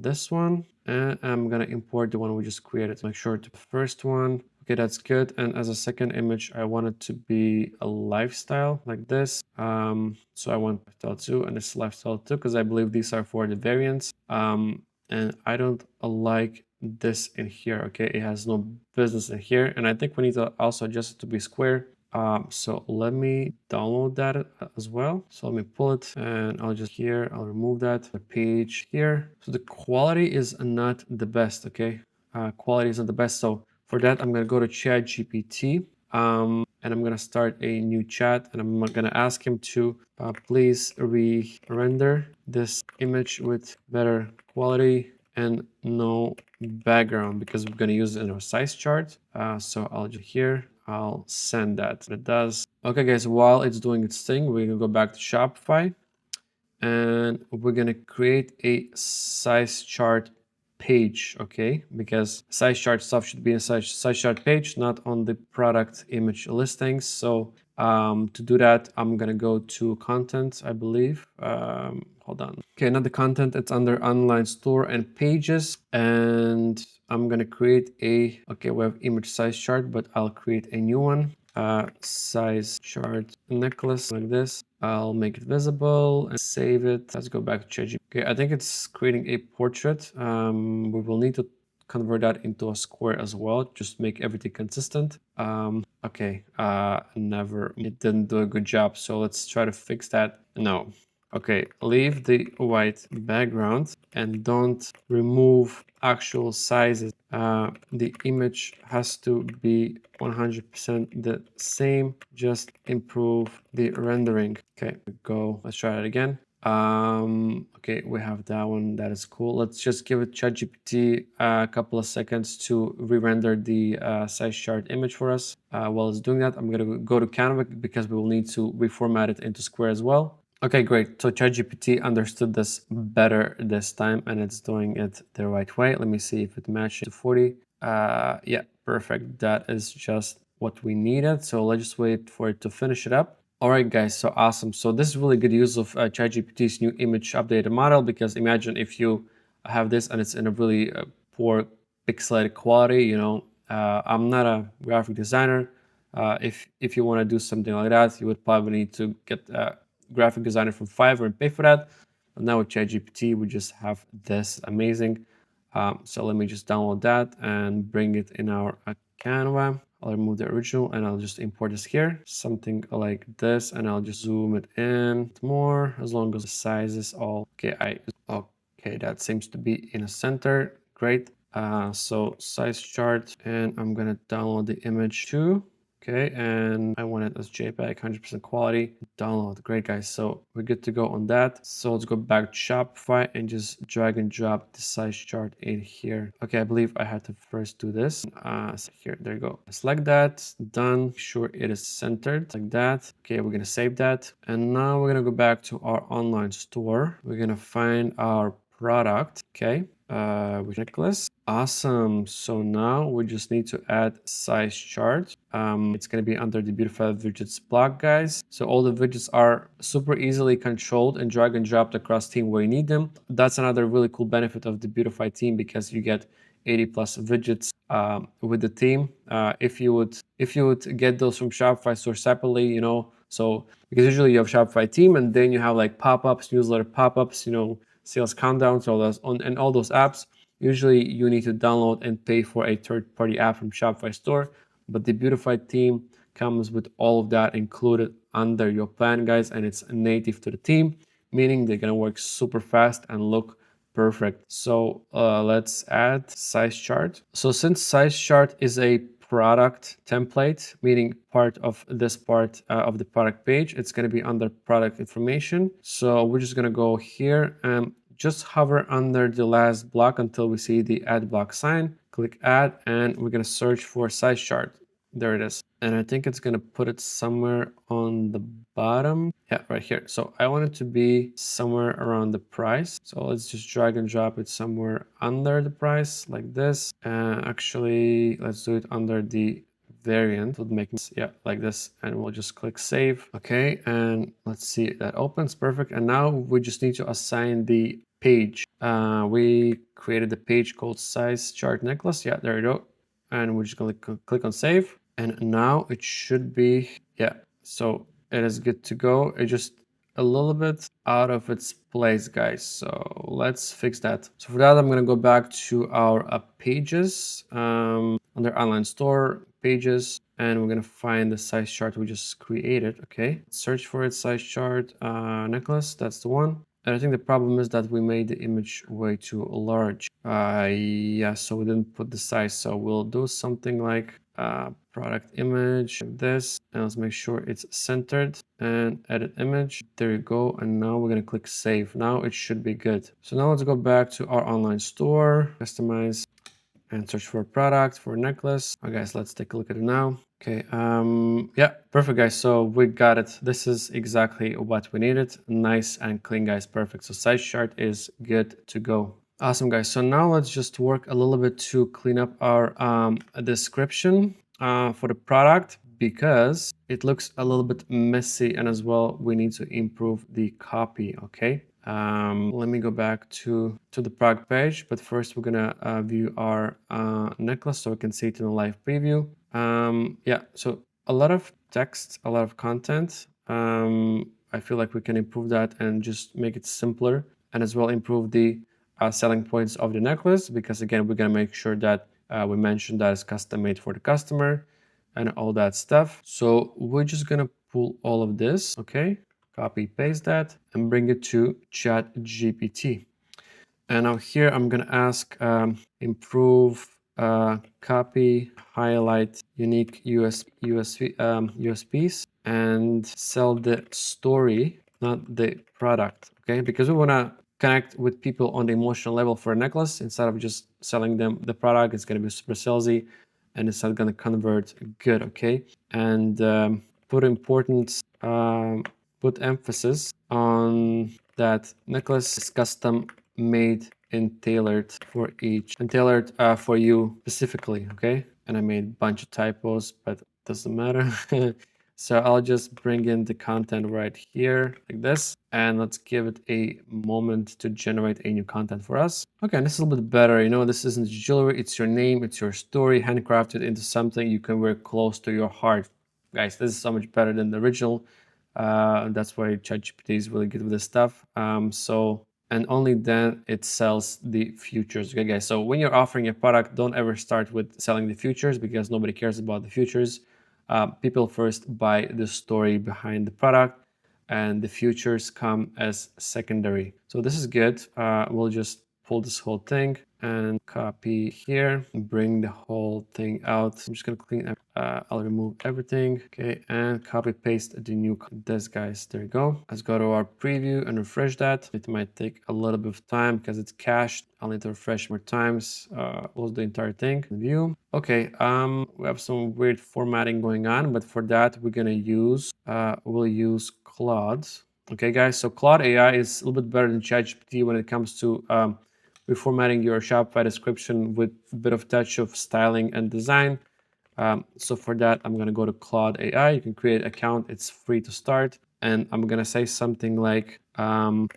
this one. And I'm gonna import the one we just created. Make sure to the first one. Okay, that's good. And as a second image, I want it to be a lifestyle like this. So I want lifestyle 2 and this lifestyle 2 because I believe these are for the variants. And I don't like this in here. Okay, it has no business in here. And I think we need to also adjust it to be square. So let me download that as well. So let me pull it and I'll remove that, the page here. So the quality is not the best, okay? Quality isn't the best. So for that, I'm gonna go to ChatGPT and I'm gonna start a new chat and I'm gonna ask him to please re-render this image with better quality and no background because we're gonna use it in our size chart. So I'll send that. It does. Okay, guys, while it's doing its thing, we're gonna go back to Shopify and we're gonna create a size chart page, okay? Because size chart stuff should be in size chart page, not on the product image listings. So to do that, I'm gonna go to content, I believe. Hold on. Okay, not the content, it's under online store and pages. And I'm gonna create okay, we have image size chart, but I'll create a new one. Size chart necklace like this. I'll make it visible and save it. Let's go back to ChatGPT. Okay, I think it's creating a portrait. We will need to convert that into a square as well. Just make everything consistent. Okay, it didn't do a good job. So let's try to fix that. No. Okay, leave the white background and don't remove actual sizes. The image has to be 100% the same, just improve the rendering. Okay, go, let's try it again. Okay, we have that one, that is cool. Let's just give it ChatGPT a couple of seconds to re-render the size chart image for us. While it's doing that, I'm gonna go to Canva because we will need to reformat it into square as well. Okay, great. So ChatGPT understood this better this time and it's doing it the right way. Let me see if it matches to 40. Yeah, perfect. That is just what we needed. So let's just wait for it to finish it up. All right, guys, so awesome. So this is really good use of ChatGPT's new image updated model because imagine if you have this and it's in a really poor pixelated quality, I'm not a graphic designer. If you want to do something like that, you would probably need to get graphic designer from Fiverr and pay for that. But now with ChatGPT, we just have this amazing. So let me just download that and bring it in our Canva. I'll remove the original and I'll just import this here, something like this, and I'll just zoom it in more as long as the size is all okay. Okay, that seems to be in the center. Great. So size chart, and I'm gonna download the image too. Okay, and I want it as JPEG, 100% quality. Download. Great, guys. So we're good to go on that. So let's go back to Shopify and just drag and drop the size chart in here. Okay, I believe I had to first do this. So here, there you go. Select that. Done. Make sure it is centered like that. Okay, we're gonna save that. And now we're gonna go back to our online store. We're gonna find our product. Okay. With necklace. Awesome. So now we just need to add size chart. It's going to be under the Debutify widgets block, guys. So all the widgets are super easily controlled and drag and dropped across theme where you need them. That's another really cool benefit of the Debutify theme because you get 80 plus widgets with the theme. If you would get those from Shopify store separately, so because usually you have Shopify theme and then you have like pop-ups, newsletter pop-ups, sales countdowns, all those and all those apps. Usually you need to download and pay for a third-party app from Shopify store, but the Debutify theme comes with all of that included under your plan, guys, and it's native to the theme, meaning they're gonna work super fast and look perfect. So let's add size chart. So since size chart is a product template, meaning part of this part of the product page, it's going to be under product information. So we're just going to go here and just hover under the last block until we see the add block sign. Click add, and we're going to search for size chart. There it is. And I think it's going to put it somewhere on the bottom. Yeah, right here. So I want it to be somewhere around the price. So let's just drag and drop it somewhere under the price like this. Actually, let's do it under the variant. Would make, yeah, like this, and we'll just click save. Okay, and let's see, that opens. Perfect. And now we just need to assign the page. We created the page called size chart necklace. Yeah, there you go. And we're just going to click on save. And now it should be, yeah, so it is good to go. It's just a little bit out of its place, guys. So let's fix that. So for that, I'm going to go back to our pages under online store pages, and we're going to find the size chart we just created. Okay, search for it, size chart necklace. That's the one. And I think the problem is that we made the image way too large. Yeah, so we didn't put the size. So we'll do something like product image, this, and let's make sure it's centered, and edit image. There you go. And now we're going to click save. Now it should be good. So now let's go back to our online store, customize, and search for a product for a necklace. Okay, guys, let's take a look at it now. Okay, yeah, perfect, guys. So we got it. This is exactly what we needed. Nice and clean, guys. Perfect. So size chart is good to go. Awesome, guys. So now let's just work a little bit to clean up our description for the product, because it looks a little bit messy, and as well we need to improve the copy. Okay, let me go back to the product page, but first we're gonna view our necklace so we can see it in a live preview. Yeah, so a lot of text, a lot of content. I feel like we can improve that and just make it simpler, and as well improve the selling points of the necklace, because again, we're gonna make sure that we mention that it's custom made for the customer and all that stuff. So we're just gonna pull all of this, okay? Copy, paste that, and bring it to ChatGPT. And now here I'm gonna ask improve copy, highlight unique USPs, and sell the story, not the product, okay? Because we wanna connect with people on the emotional level for a necklace instead of just selling them the product. It's gonna be super salesy, and it's not gonna convert good, okay? And put importance, put emphasis on that necklace is custom made and tailored for each, and tailored for you specifically, okay? And I made a bunch of typos, but it doesn't matter. So I'll just bring in the content right here like this, and let's give it a moment to generate a new content for us. Okay, and this is a little bit better. You know, this isn't jewelry, it's your name, it's your story, handcrafted into something you can wear close to your heart. Guys, this is so much better than the original. That's why ChatGPT is really good with this stuff. And only then it sells the futures. Okay, guys. So when you're offering a product, don't ever start with selling the futures, because nobody cares about the futures. People first buy the story behind the product, and the futures come as secondary. So this is good. We'll just pull this whole thing and copy here, and bring the whole thing out. I'm just gonna clean up. I'll remove everything. Okay, and copy paste the new this, guys. There you go. Let's go to our preview and refresh that. It might take a little bit of time because it's cached. I'll need to refresh more times. Close the entire thing. View. Okay, we have some weird formatting going on, but for that we're gonna use we'll use Claude. Okay, guys. So Claude AI is a little bit better than ChatGPT when it comes to reformatting your Shopify description with a bit of touch of styling and design. So for that, I'm gonna go to Claude AI. You can create an account, it's free to start. And I'm gonna say something like,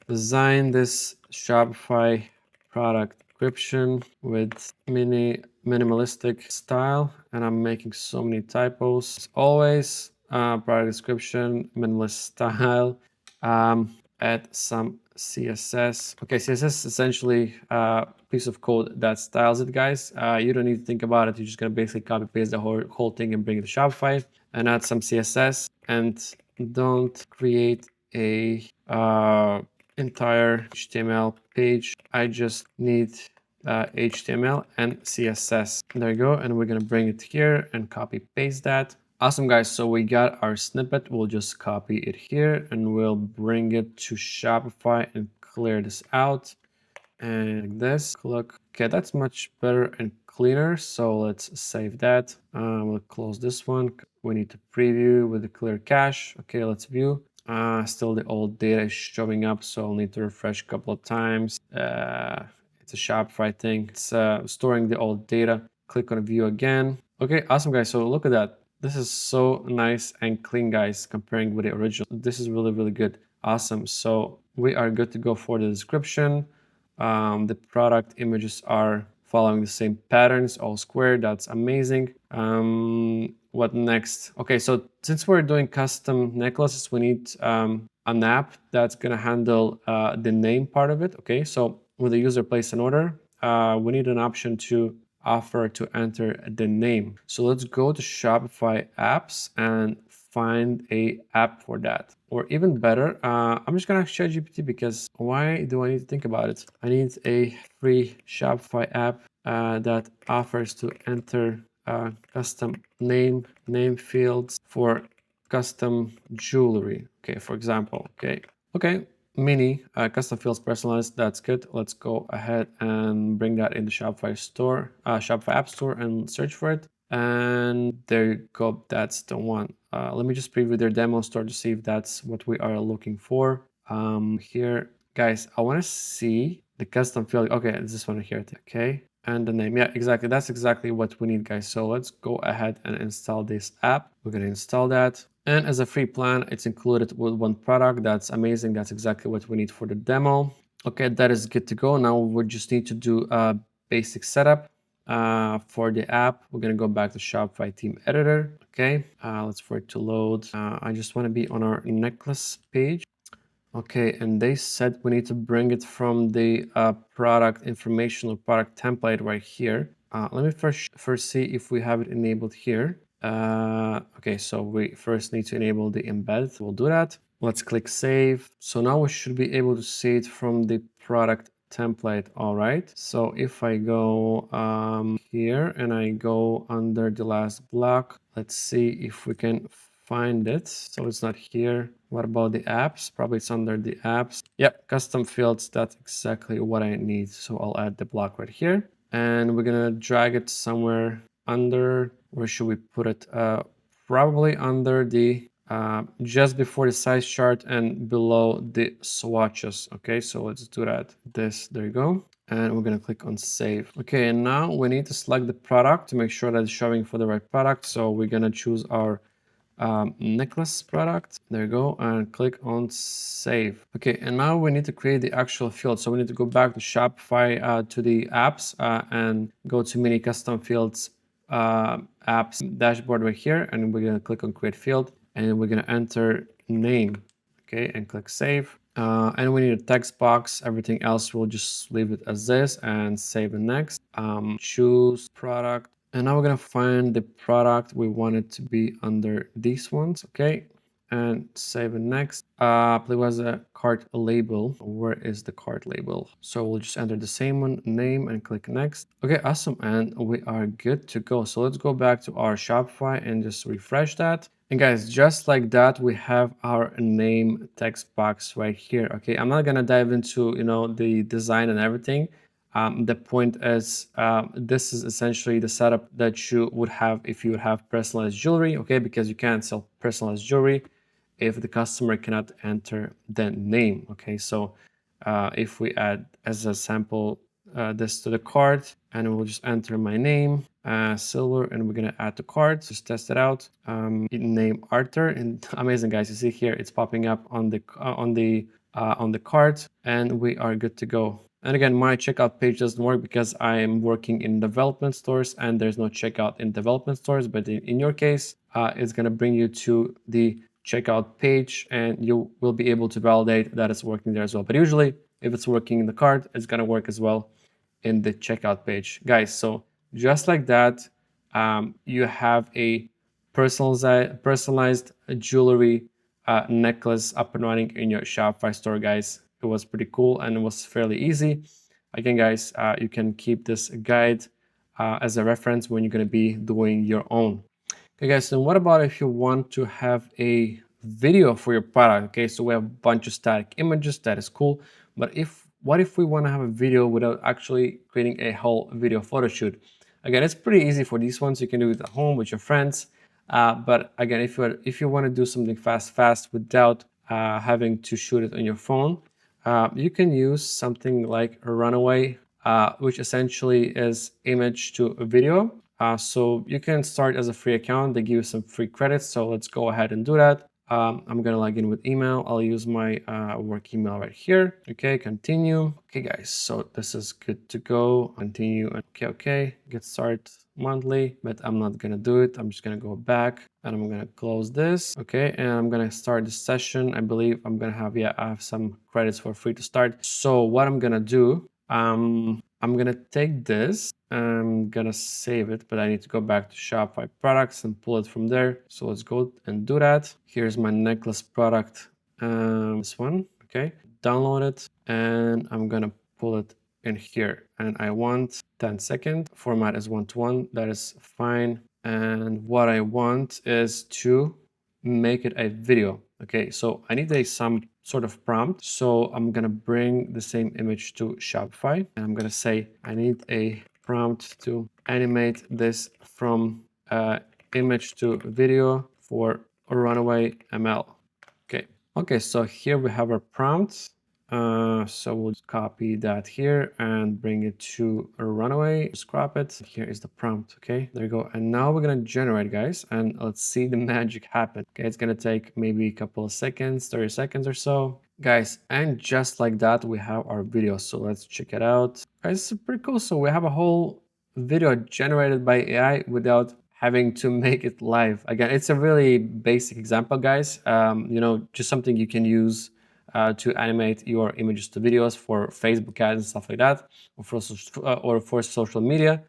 design this Shopify product description with minimalistic style. And I'm making so many typos. As always, product description, minimalist style. add some CSS. Okay, CSS is essentially a piece of code that styles it, guys. You don't need to think about it. You're just gonna basically copy paste the whole thing and bring it to Shopify and add some CSS. And don't create a entire HTML page. I just need HTML and CSS. There you go. And we're gonna bring it here and copy paste that. Awesome, guys. So we got our snippet. We'll just copy it here and we'll bring it to Shopify and clear this out. And like this, look, okay, that's much better and cleaner. So let's save that. We'll close this one. We need to preview with the clear cache. Okay, let's view. Still the old data is showing up, so I'll need to refresh a couple of times. It's a Shopify thing. It's storing the old data. Click on view again. Okay, awesome, guys. So look at that. This is so nice and clean, guys, comparing with the original. This is really, really good. Awesome. So we are good to go for the description. The product images are following the same patterns, all square. That's amazing. What next? Okay, so since we're doing custom necklaces, we need an app that's gonna handle the name part of it. Okay, so when the user places an order, we need an option to offer to enter the name. So let's go to Shopify apps and find a app for that. Or even better, I'm just gonna ask ChatGPT, because why do I need to think about it? I need a free Shopify app that offers to enter custom name fields for custom jewelry. Okay, for example. Okay. Mini custom fields personalized. That's good. Let's go ahead and bring that in the Shopify store, Shopify App Store, and search for it. And there you go. That's the one. Let me just preview their demo store to see if that's what we are looking for. Here, guys, I want to see the custom field. Okay, it's this one here. Okay, and the name. Yeah, exactly. That's exactly what we need, guys. So let's go ahead and install this app. We're gonna install that. And as a free plan, it's included with one product. That's amazing. That's exactly what we need for the demo. Okay, that is good to go. Now we just need to do a basic setup for the app. We're gonna go back to Shopify theme editor. Okay, let's for it to load. I just want to be on our necklace page. Okay, and they said we need to bring it from the product information or product template right here. Let me first see if we have it enabled here. Okay, so we first need to enable the embed. We'll do that. Let's click save. So now we should be able to see it from the product template. All right. So if I go here and I go under the last block, let's see if we can find it. So it's not here. What about the apps? Probably it's under the apps. Yep, custom fields. That's exactly what I need. So I'll add the block right here, and we're gonna drag it somewhere under. Where should we put it? Probably under the just before the size chart and below the swatches. Okay, so let's do that. There you go. And we're gonna click on save. Okay, and now we need to select the product to make sure that it's showing for the right product. So we're gonna choose our necklace product. There you go, and click on save. Okay, and now we need to create the actual field. So we need to go back to Shopify to the apps and go to mini custom fields apps dashboard right here, and we're gonna click on create field, and we're gonna enter name. Okay, and click save. And we need a text box. Everything else we'll just leave it as this and save and next. Choose product. And now we're gonna find the product. We want it to be under these ones, okay? And save and next. There was a cart label. Where is the cart label? So we'll just enter the same one, name, and click next. Okay, awesome, and we are good to go. So let's go back to our Shopify and just refresh that. And guys, just like that, we have our name text box right here. Okay, I'm not gonna dive into the design and everything. The point is, this is essentially the setup that you would have if you would have personalized jewelry, okay? Because you can't sell personalized jewelry if the customer cannot enter the name, okay? So if we add as a sample this to the cart, and we'll just enter my name, silver, and we're gonna add the cart, just test it out. Name Arthur, and amazing, guys, you see here it's popping up on the cart, and we are good to go. And again, my checkout page doesn't work because I am working in development stores and there's no checkout in development stores. But in your case, it's going to bring you to the checkout page, and you will be able to validate that it's working there as well. But usually if it's working in the cart, it's going to work as well in the checkout page, guys. So just like that, you have a personalized jewelry necklace up and running in your Shopify store, guys. It was pretty cool and it was fairly easy. Again, guys, you can keep this guide as a reference when you're going to be doing your own. Okay, guys, so what about if you want to have a video for your product? Okay, so we have a bunch of static images. That is cool. But what if we want to have a video without actually creating a whole video photo shoot? Again, it's pretty easy for these ones. You can do it at home with your friends. But again, if you want to do something fast without having to shoot it on your phone, you can use something like a Runway, which essentially is image to a video. So you can start as a free account. They give you some free credits. So let's go ahead and do that. I'm gonna log in with email. I'll use my work email right here. Okay, continue. Okay, guys, so this is good to go. Continue. Okay, get started monthly, but I'm not gonna do it. I'm just gonna go back and I'm gonna close this. Okay, and I'm gonna start the session. I believe I'm gonna have, I have some credits for free to start. So what I'm gonna do, I'm gonna take this, I'm gonna save it, but I need to go back to Shopify products and pull it from there. So let's go and do that. Here's my necklace product, this one, okay. Download it, and I'm gonna pull it in here. And I want 10-second, format is 1:1, that is fine. And what I want is to make it a video. Okay, so I need some sort of prompt. So I'm gonna bring the same image to Shopify, and I'm gonna say I need a prompt to animate this from image to video for a Runway ML. Okay, so here we have our prompt. So we'll copy that here and bring it to a Runway, just crop it. Here is the prompt, okay? There you go. And now we're gonna generate, guys, and let's see the magic happen. Okay, it's gonna take maybe a couple of seconds, 30 seconds or so. Guys, and just like that, we have our video. So let's check it out. Guys, it's pretty cool. So we have a whole video generated by AI without having to make it live. Again, it's a really basic example, guys. Just something you can use to animate your images to videos for Facebook ads and stuff like that, or for social media,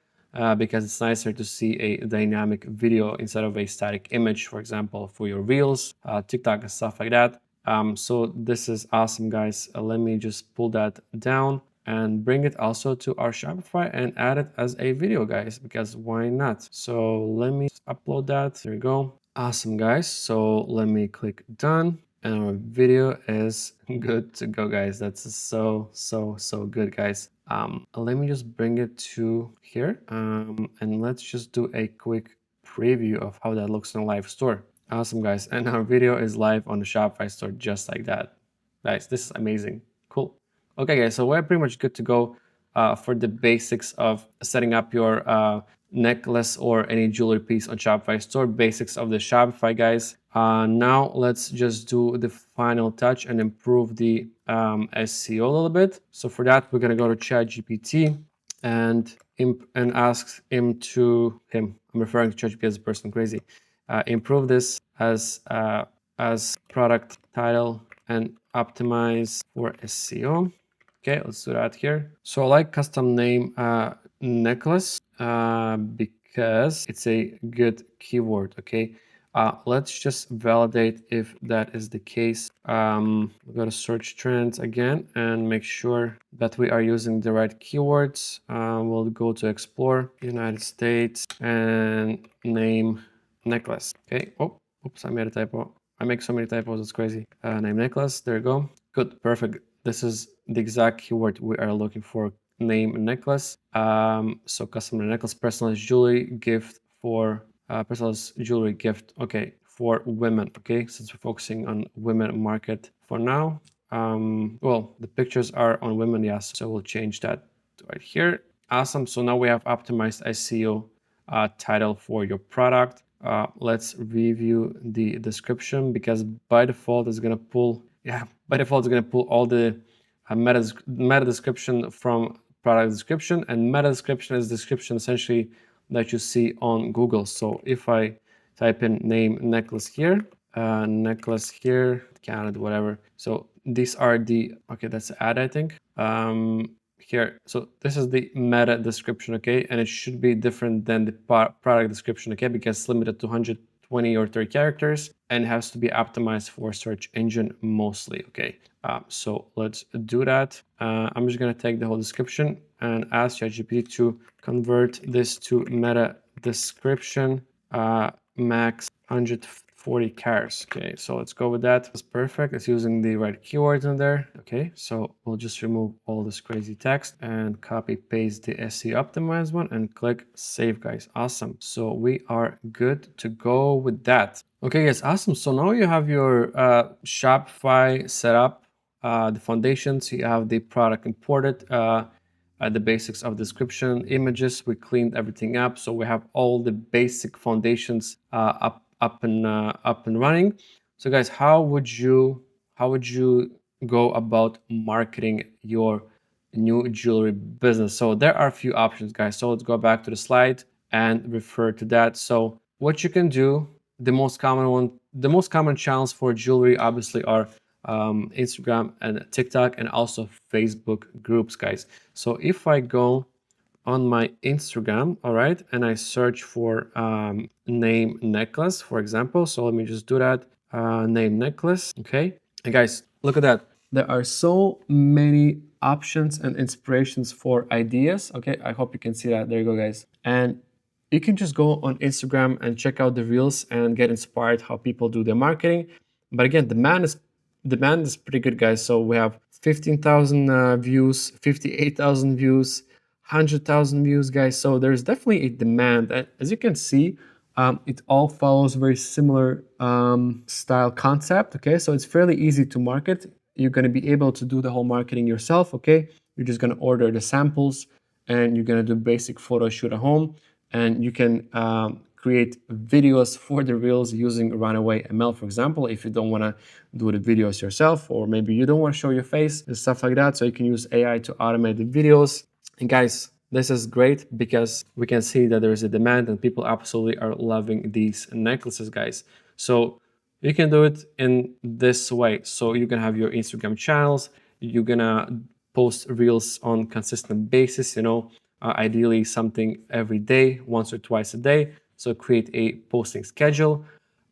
because it's nicer to see a dynamic video instead of a static image, for example, for your Reels, TikTok and stuff like that. So this is awesome, guys. Let me just pull that down and bring it also to our Shopify and add it as a video, guys, because why not? So let me upload that. There you go. Awesome, guys. So let me click done. And our video is good to go, guys. That's so good, guys. Let me just bring it to here, and let's just do a quick preview of how that looks in a live store. Awesome, guys. And our video is live on the Shopify store just like that. Guys, this is amazing. Cool. Okay, guys, so we're pretty much good to go for the basics of setting up your necklace or any jewelry piece on Shopify store, basics of the Shopify, guys. Now let's just do the final touch and improve the SEO a little bit. So for that, we're gonna go to ChatGPT and ask him. I'm referring to ChatGPT as a person, crazy. Improve this as product title and optimize for SEO. Okay, let's do that here. So I like custom name necklace because it's a good keyword. Okay, let's just validate if that is the case. We'll go to search trends again and make sure that we are using the right keywords. We'll go to explore United States and name necklace. Okay. Oh, oops, I made a typo. I make so many typos, it's crazy. Name necklace, there you go. Good, perfect. This is the exact keyword we are looking for. Name necklace. So custom necklace, personalized jewelry gift for personalized jewelry gift. Okay, for women. Okay, since we're focusing on women market for now. Well, the pictures are on women, yes. So we'll change that to right here. Awesome. So now we have optimized SEO title for your product. Let's review the description, because by default it's gonna pull. By default it's gonna pull all the meta description from product description, and meta description is description essentially that you see on Google. So if I type in name necklace here, necklace here, Canada, whatever. So these are the, okay, that's the ad, I think. Here, so this is the meta description, okay, and it should be different than the product description, okay, because it's limited to 120 or 30 characters and has to be optimized for search engine mostly, okay. So let's do that. I'm just gonna take the whole description and ask ChatGPT to convert this to meta description, max 140 characters. Okay, so let's go with that. It's perfect. It's using the right keywords in there. Okay, so we'll just remove all this crazy text and copy paste the SEO optimized one and click save, guys. Awesome. So we are good to go with that. Okay, yes, awesome. So now you have your Shopify set up, the foundations, you have the product imported, the basics of description, images, we cleaned everything up. So we have all the basic foundations up and running. So guys, how would you go about marketing your new jewelry business? So there are a few options, guys. So let's go back to the slide and refer to that. So what you can do, the most common channels for jewelry obviously are Instagram and TikTok, and also Facebook groups, guys. So if I go on my Instagram, all right, and I search for name necklace, for example. So let me just do that, name necklace, okay. And guys, look at that. There are so many options and inspirations for ideas, okay. I hope you can see that. There you go, guys. And you can just go on Instagram and check out the reels and get inspired how people do their marketing. But again, demand is pretty good, guys. So we have 15,000 views, 58,000 views, 100,000 views, guys. So there's definitely a demand. And as you can see, it all follows very similar style concept. Okay, so it's fairly easy to market. You're going to be able to do the whole marketing yourself. Okay, you're just going to order the samples and you're going to do basic photo shoot at home, and you can create videos for the reels using Runaway ML, for example, if you don't want to do the videos yourself, or maybe you don't want to show your face and stuff like that. So you can use AI to automate the videos. And guys, this is great because we can see that there is a demand and people absolutely are loving these necklaces, guys. So you can do it in this way. So you can have your Instagram channels, you're gonna post reels on consistent basis, ideally something every day, once or twice a day. So create a posting schedule.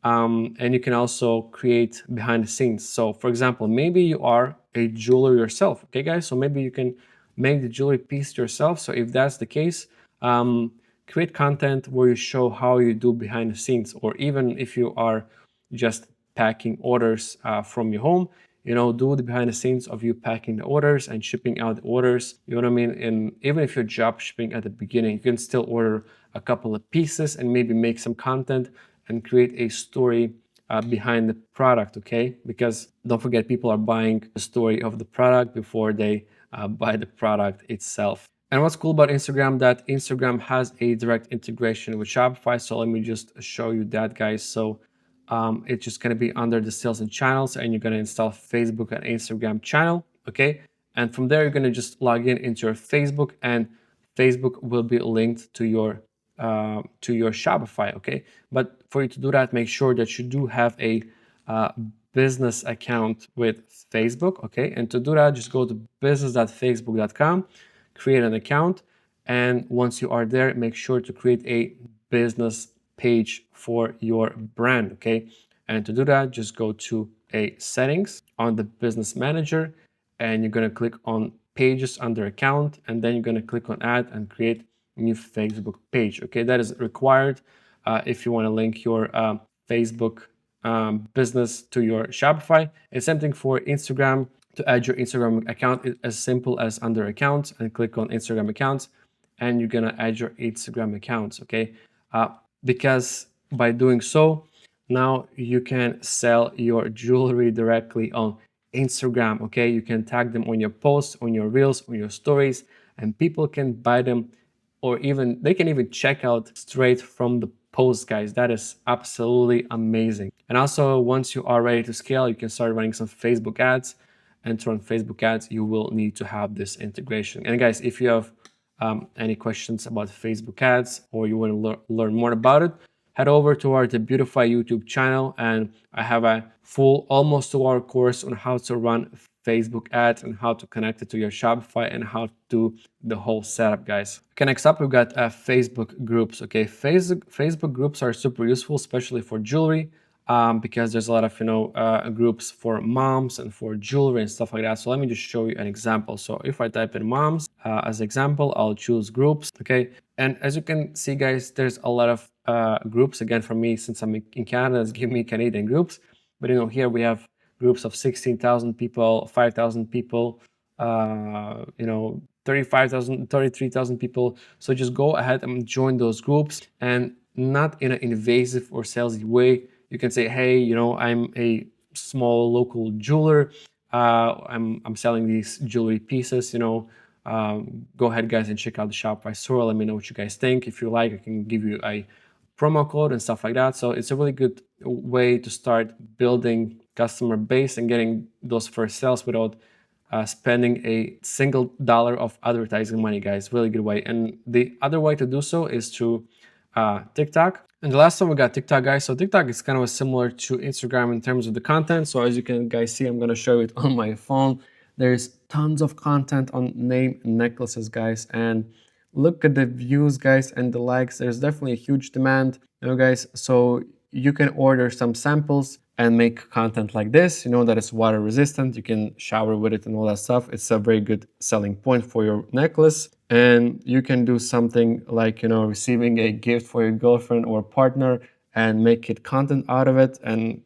And you can also create behind the scenes. So for example, maybe you are a jeweler yourself, okay guys? So maybe you can make the jewelry piece yourself. So if that's the case, create content where you show how you do behind the scenes, or even if you are just packing orders from your home, do the behind the scenes of you packing the orders and shipping out the orders. You know what I mean? And even if you're drop shipping at the beginning, you can still order a couple of pieces and maybe make some content and create a story behind the product, okay? Because don't forget, people are buying the story of the product before they buy the product itself. And what's cool about Instagram, that Instagram has a direct integration with Shopify. So let me just show you that, guys. So it's just going to be under the sales and channels, and you're going to install Facebook and Instagram channel, okay? And from there, you're going to just log in into your Facebook, and Facebook will be linked to your Shopify, okay? But for you to do that, make sure that you do have a business account with Facebook, okay? And to do that, just go to business.facebook.com, create an account, and once you are there, make sure to create a business page for your brand, okay? And to do that, just go to a settings on the business manager, and you're gonna click on pages under account, and then you're gonna click on add and create a new Facebook page, okay? That is required if you wanna link your Facebook business to your Shopify. And same thing for Instagram. To add your Instagram account, it's as simple as under accounts and click on Instagram accounts, and you're gonna add your Instagram accounts, okay? Because by doing so, now you can sell your jewelry directly on Instagram, okay? You can tag them on your posts, on your reels, on your stories, and people can buy them, or even they can even check out straight from the post, guys. That is absolutely amazing. And also, once you are ready to scale, you can start running some Facebook ads. And to run Facebook ads, you will need to have this integration. And guys, if you have any questions about Facebook ads, or you want to learn more about it, head over to our Debutify YouTube channel, and I have a full almost 2-hour course on how to run Facebook ads and how to connect it to your Shopify and how to do the whole setup, guys. Okay, next up we've got Facebook groups. Okay, Facebook groups are super useful, especially for jewelry, because there's a lot of groups for moms and for jewelry and stuff like that. So let me just show you an example. So if I type in moms as example, I'll choose groups. Okay, and as you can see, guys, there's a lot of groups. Again, for me, since I'm in Canada, it's giving me Canadian groups. But here we have groups of 16,000 people, 5,000 people, 35,000, 33,000 people. So just go ahead and join those groups, and not in an invasive or salesy way. You can say, hey, I'm a small local jeweler. I'm selling these jewelry pieces. Go ahead, guys, and check out the Shopify store. Let me know what you guys think. If you like, I can give you a promo code and stuff like that. So it's a really good way to start building customer base and getting those first sales without spending a single dollar of advertising money, guys. Really good way. And the other way to do so is through TikTok. And the last one we got TikTok, guys. So TikTok is kind of similar to Instagram in terms of the content. So as you can guys see, I'm going to show it on my phone. There's tons of content on name necklaces, guys, and look at the views, guys, and the likes. There's definitely a huge demand, guys. So you can order some samples and make content like this, that is water resistant. You can shower with it and all that stuff. It's a very good selling point for your necklace. And you can do something like, receiving a gift for your girlfriend or partner and make it content out of it, and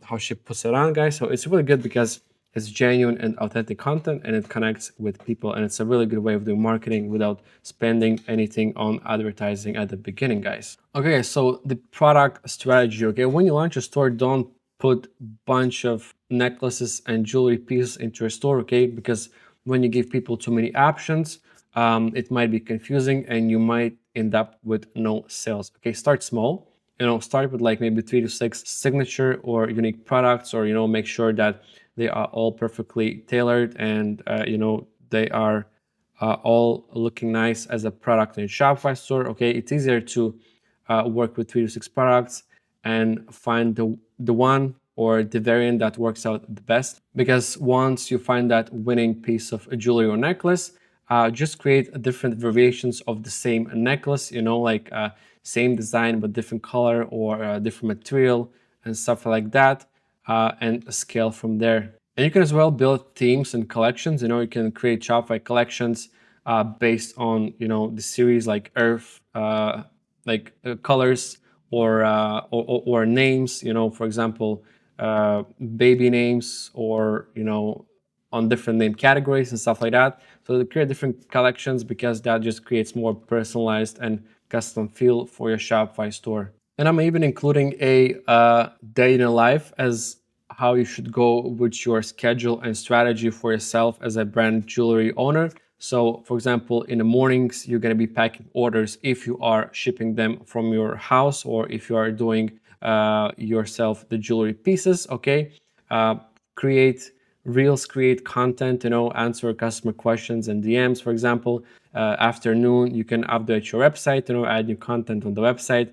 how she puts it on, guys. So it's really good because it's genuine and authentic content, and it connects with people, and it's a really good way of doing marketing without spending anything on advertising at the beginning, guys. Okay, so the product strategy. Okay, when you launch a store, don't put bunch of necklaces and jewelry pieces into your store, okay? Because when you give people too many options, it might be confusing and you might end up with no sales. Okay, start small. Start with like maybe 3 to 6 signature or unique products, or make sure that they are all perfectly tailored, and they are all looking nice as a product in Shopify store. Okay, it's easier to work with 3 to 6 products and find the one or the variant that works out the best. Because once you find that winning piece of jewelry or necklace, just create different variations of the same necklace, like same design but different color or different material and stuff like that, and scale from there. And you can as well build themes and collections. You can create Shopify collections based on the series, like earth, colors, or names. For example, baby names, or on different name categories and stuff like that. So to create different collections, because that just creates more personalized and custom feel for your Shopify store. And I'm even including a day in a life as how you should go with your schedule and strategy for yourself as a brand jewelry owner. So for example, in the mornings, you're going to be packing orders if you are shipping them from your house, or if you are doing yourself the jewelry pieces. Okay, create reels, create content, answer customer questions and DMs. For example, afternoon, you can update your website, add new content on the website,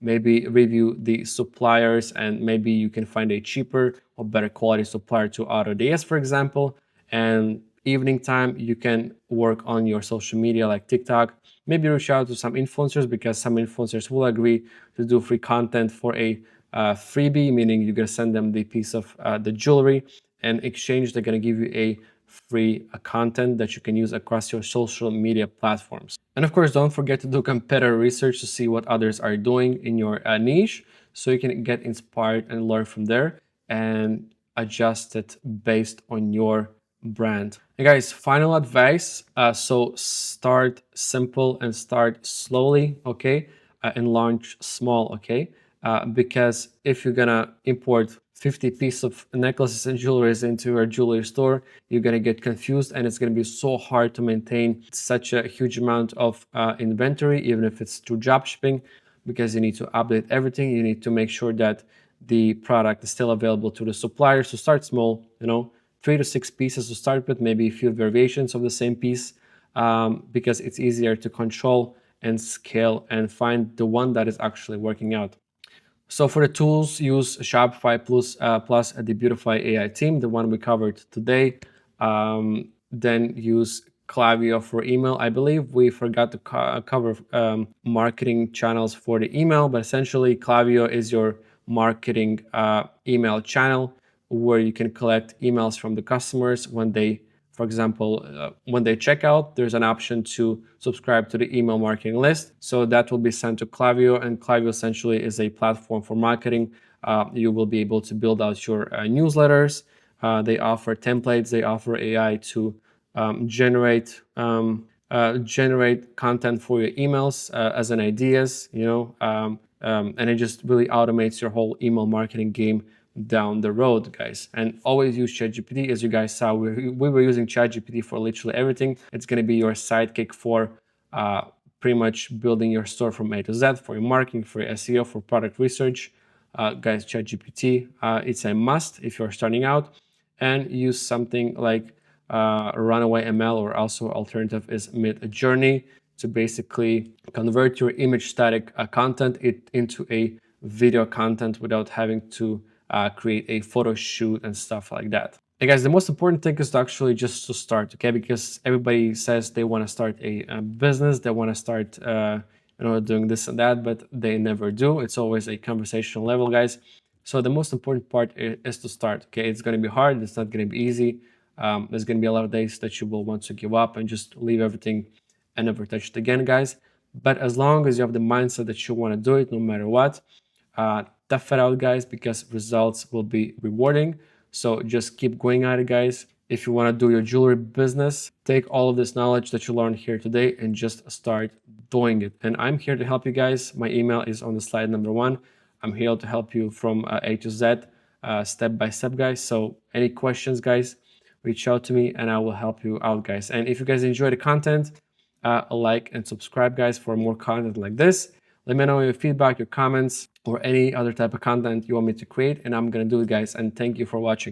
maybe review the suppliers, and maybe you can find a cheaper or better quality supplier to AutoDS, for example. And evening time, you can work on your social media like TikTok. Maybe reach out to some influencers, because some influencers will agree to do free content for a freebie, meaning you're going to send them the piece of the jewelry, and exchange they're going to give you a free content that you can use across your social media platforms. And of course, don't forget to do competitor research to see what others are doing in your niche, so you can get inspired and learn from there and adjust it based on your brand. And guys, final advice. So start simple and start slowly, okay? And launch small, okay? Because if you're gonna import 50 pieces of necklaces and jewelries into your jewelry store, you're gonna get confused, and it's gonna be so hard to maintain such a huge amount of inventory, even if it's through dropshipping, because you need to update everything. You need to make sure that the product is still available to the suppliers. So start small, 3 to 6 pieces to start with, maybe a few variations of the same piece, because it's easier to control and scale and find the one that is actually working out. So for the tools, use Shopify plus a Debutify AI Theme, the one we covered today. Then use Klaviyo for email. I believe we forgot to cover marketing channels for the email, but essentially Klaviyo is your marketing email channel where you can collect emails from the customers when they, for example, when they check out, there's an option to subscribe to the email marketing list. So that will be sent to Klaviyo, and Klaviyo essentially is a platform for marketing. You will be able to build out your newsletters. They offer templates. They offer AI to generate content for your emails as an ideas, and it just really automates your whole email marketing game down the road, guys. And always use ChatGPT. As you guys saw, we were using ChatGPT for literally everything. It's going to be your sidekick for pretty much building your store from A to Z, for your marketing, for your SEO, for product research. Guys, ChatGPT, it's a must if you're starting out. And use something like Runaway ML, or also alternative is Midjourney, to basically convert your image static content into a video content without having to create a photo shoot and stuff like that. Hey guys, the most important thing is to actually just to start, okay? Because everybody says they want to start a business, they want to start doing this and that, but they never do. It's always a conversational level, guys. So the most important part is to start, okay? It's going to be hard. It's not going to be easy. There's going to be a lot of days that you will want to give up and just leave everything and never touch it again, guys. But as long as you have the mindset that you want to do it no matter what, tough it out, guys, because results will be rewarding. So just keep going at it, guys. If you want to do your jewelry business, take all of this knowledge that you learned here today and just start doing it. And I'm here to help you guys. My email is on the slide number 1. I'm here to help you from A to Z, step by step, guys. So any questions, guys, reach out to me and I will help you out, guys. And if you guys enjoy the content, like and subscribe, guys, for more content like this. Let me know your feedback, your comments, or any other type of content you want me to create, and I'm gonna do it, guys. And thank you for watching.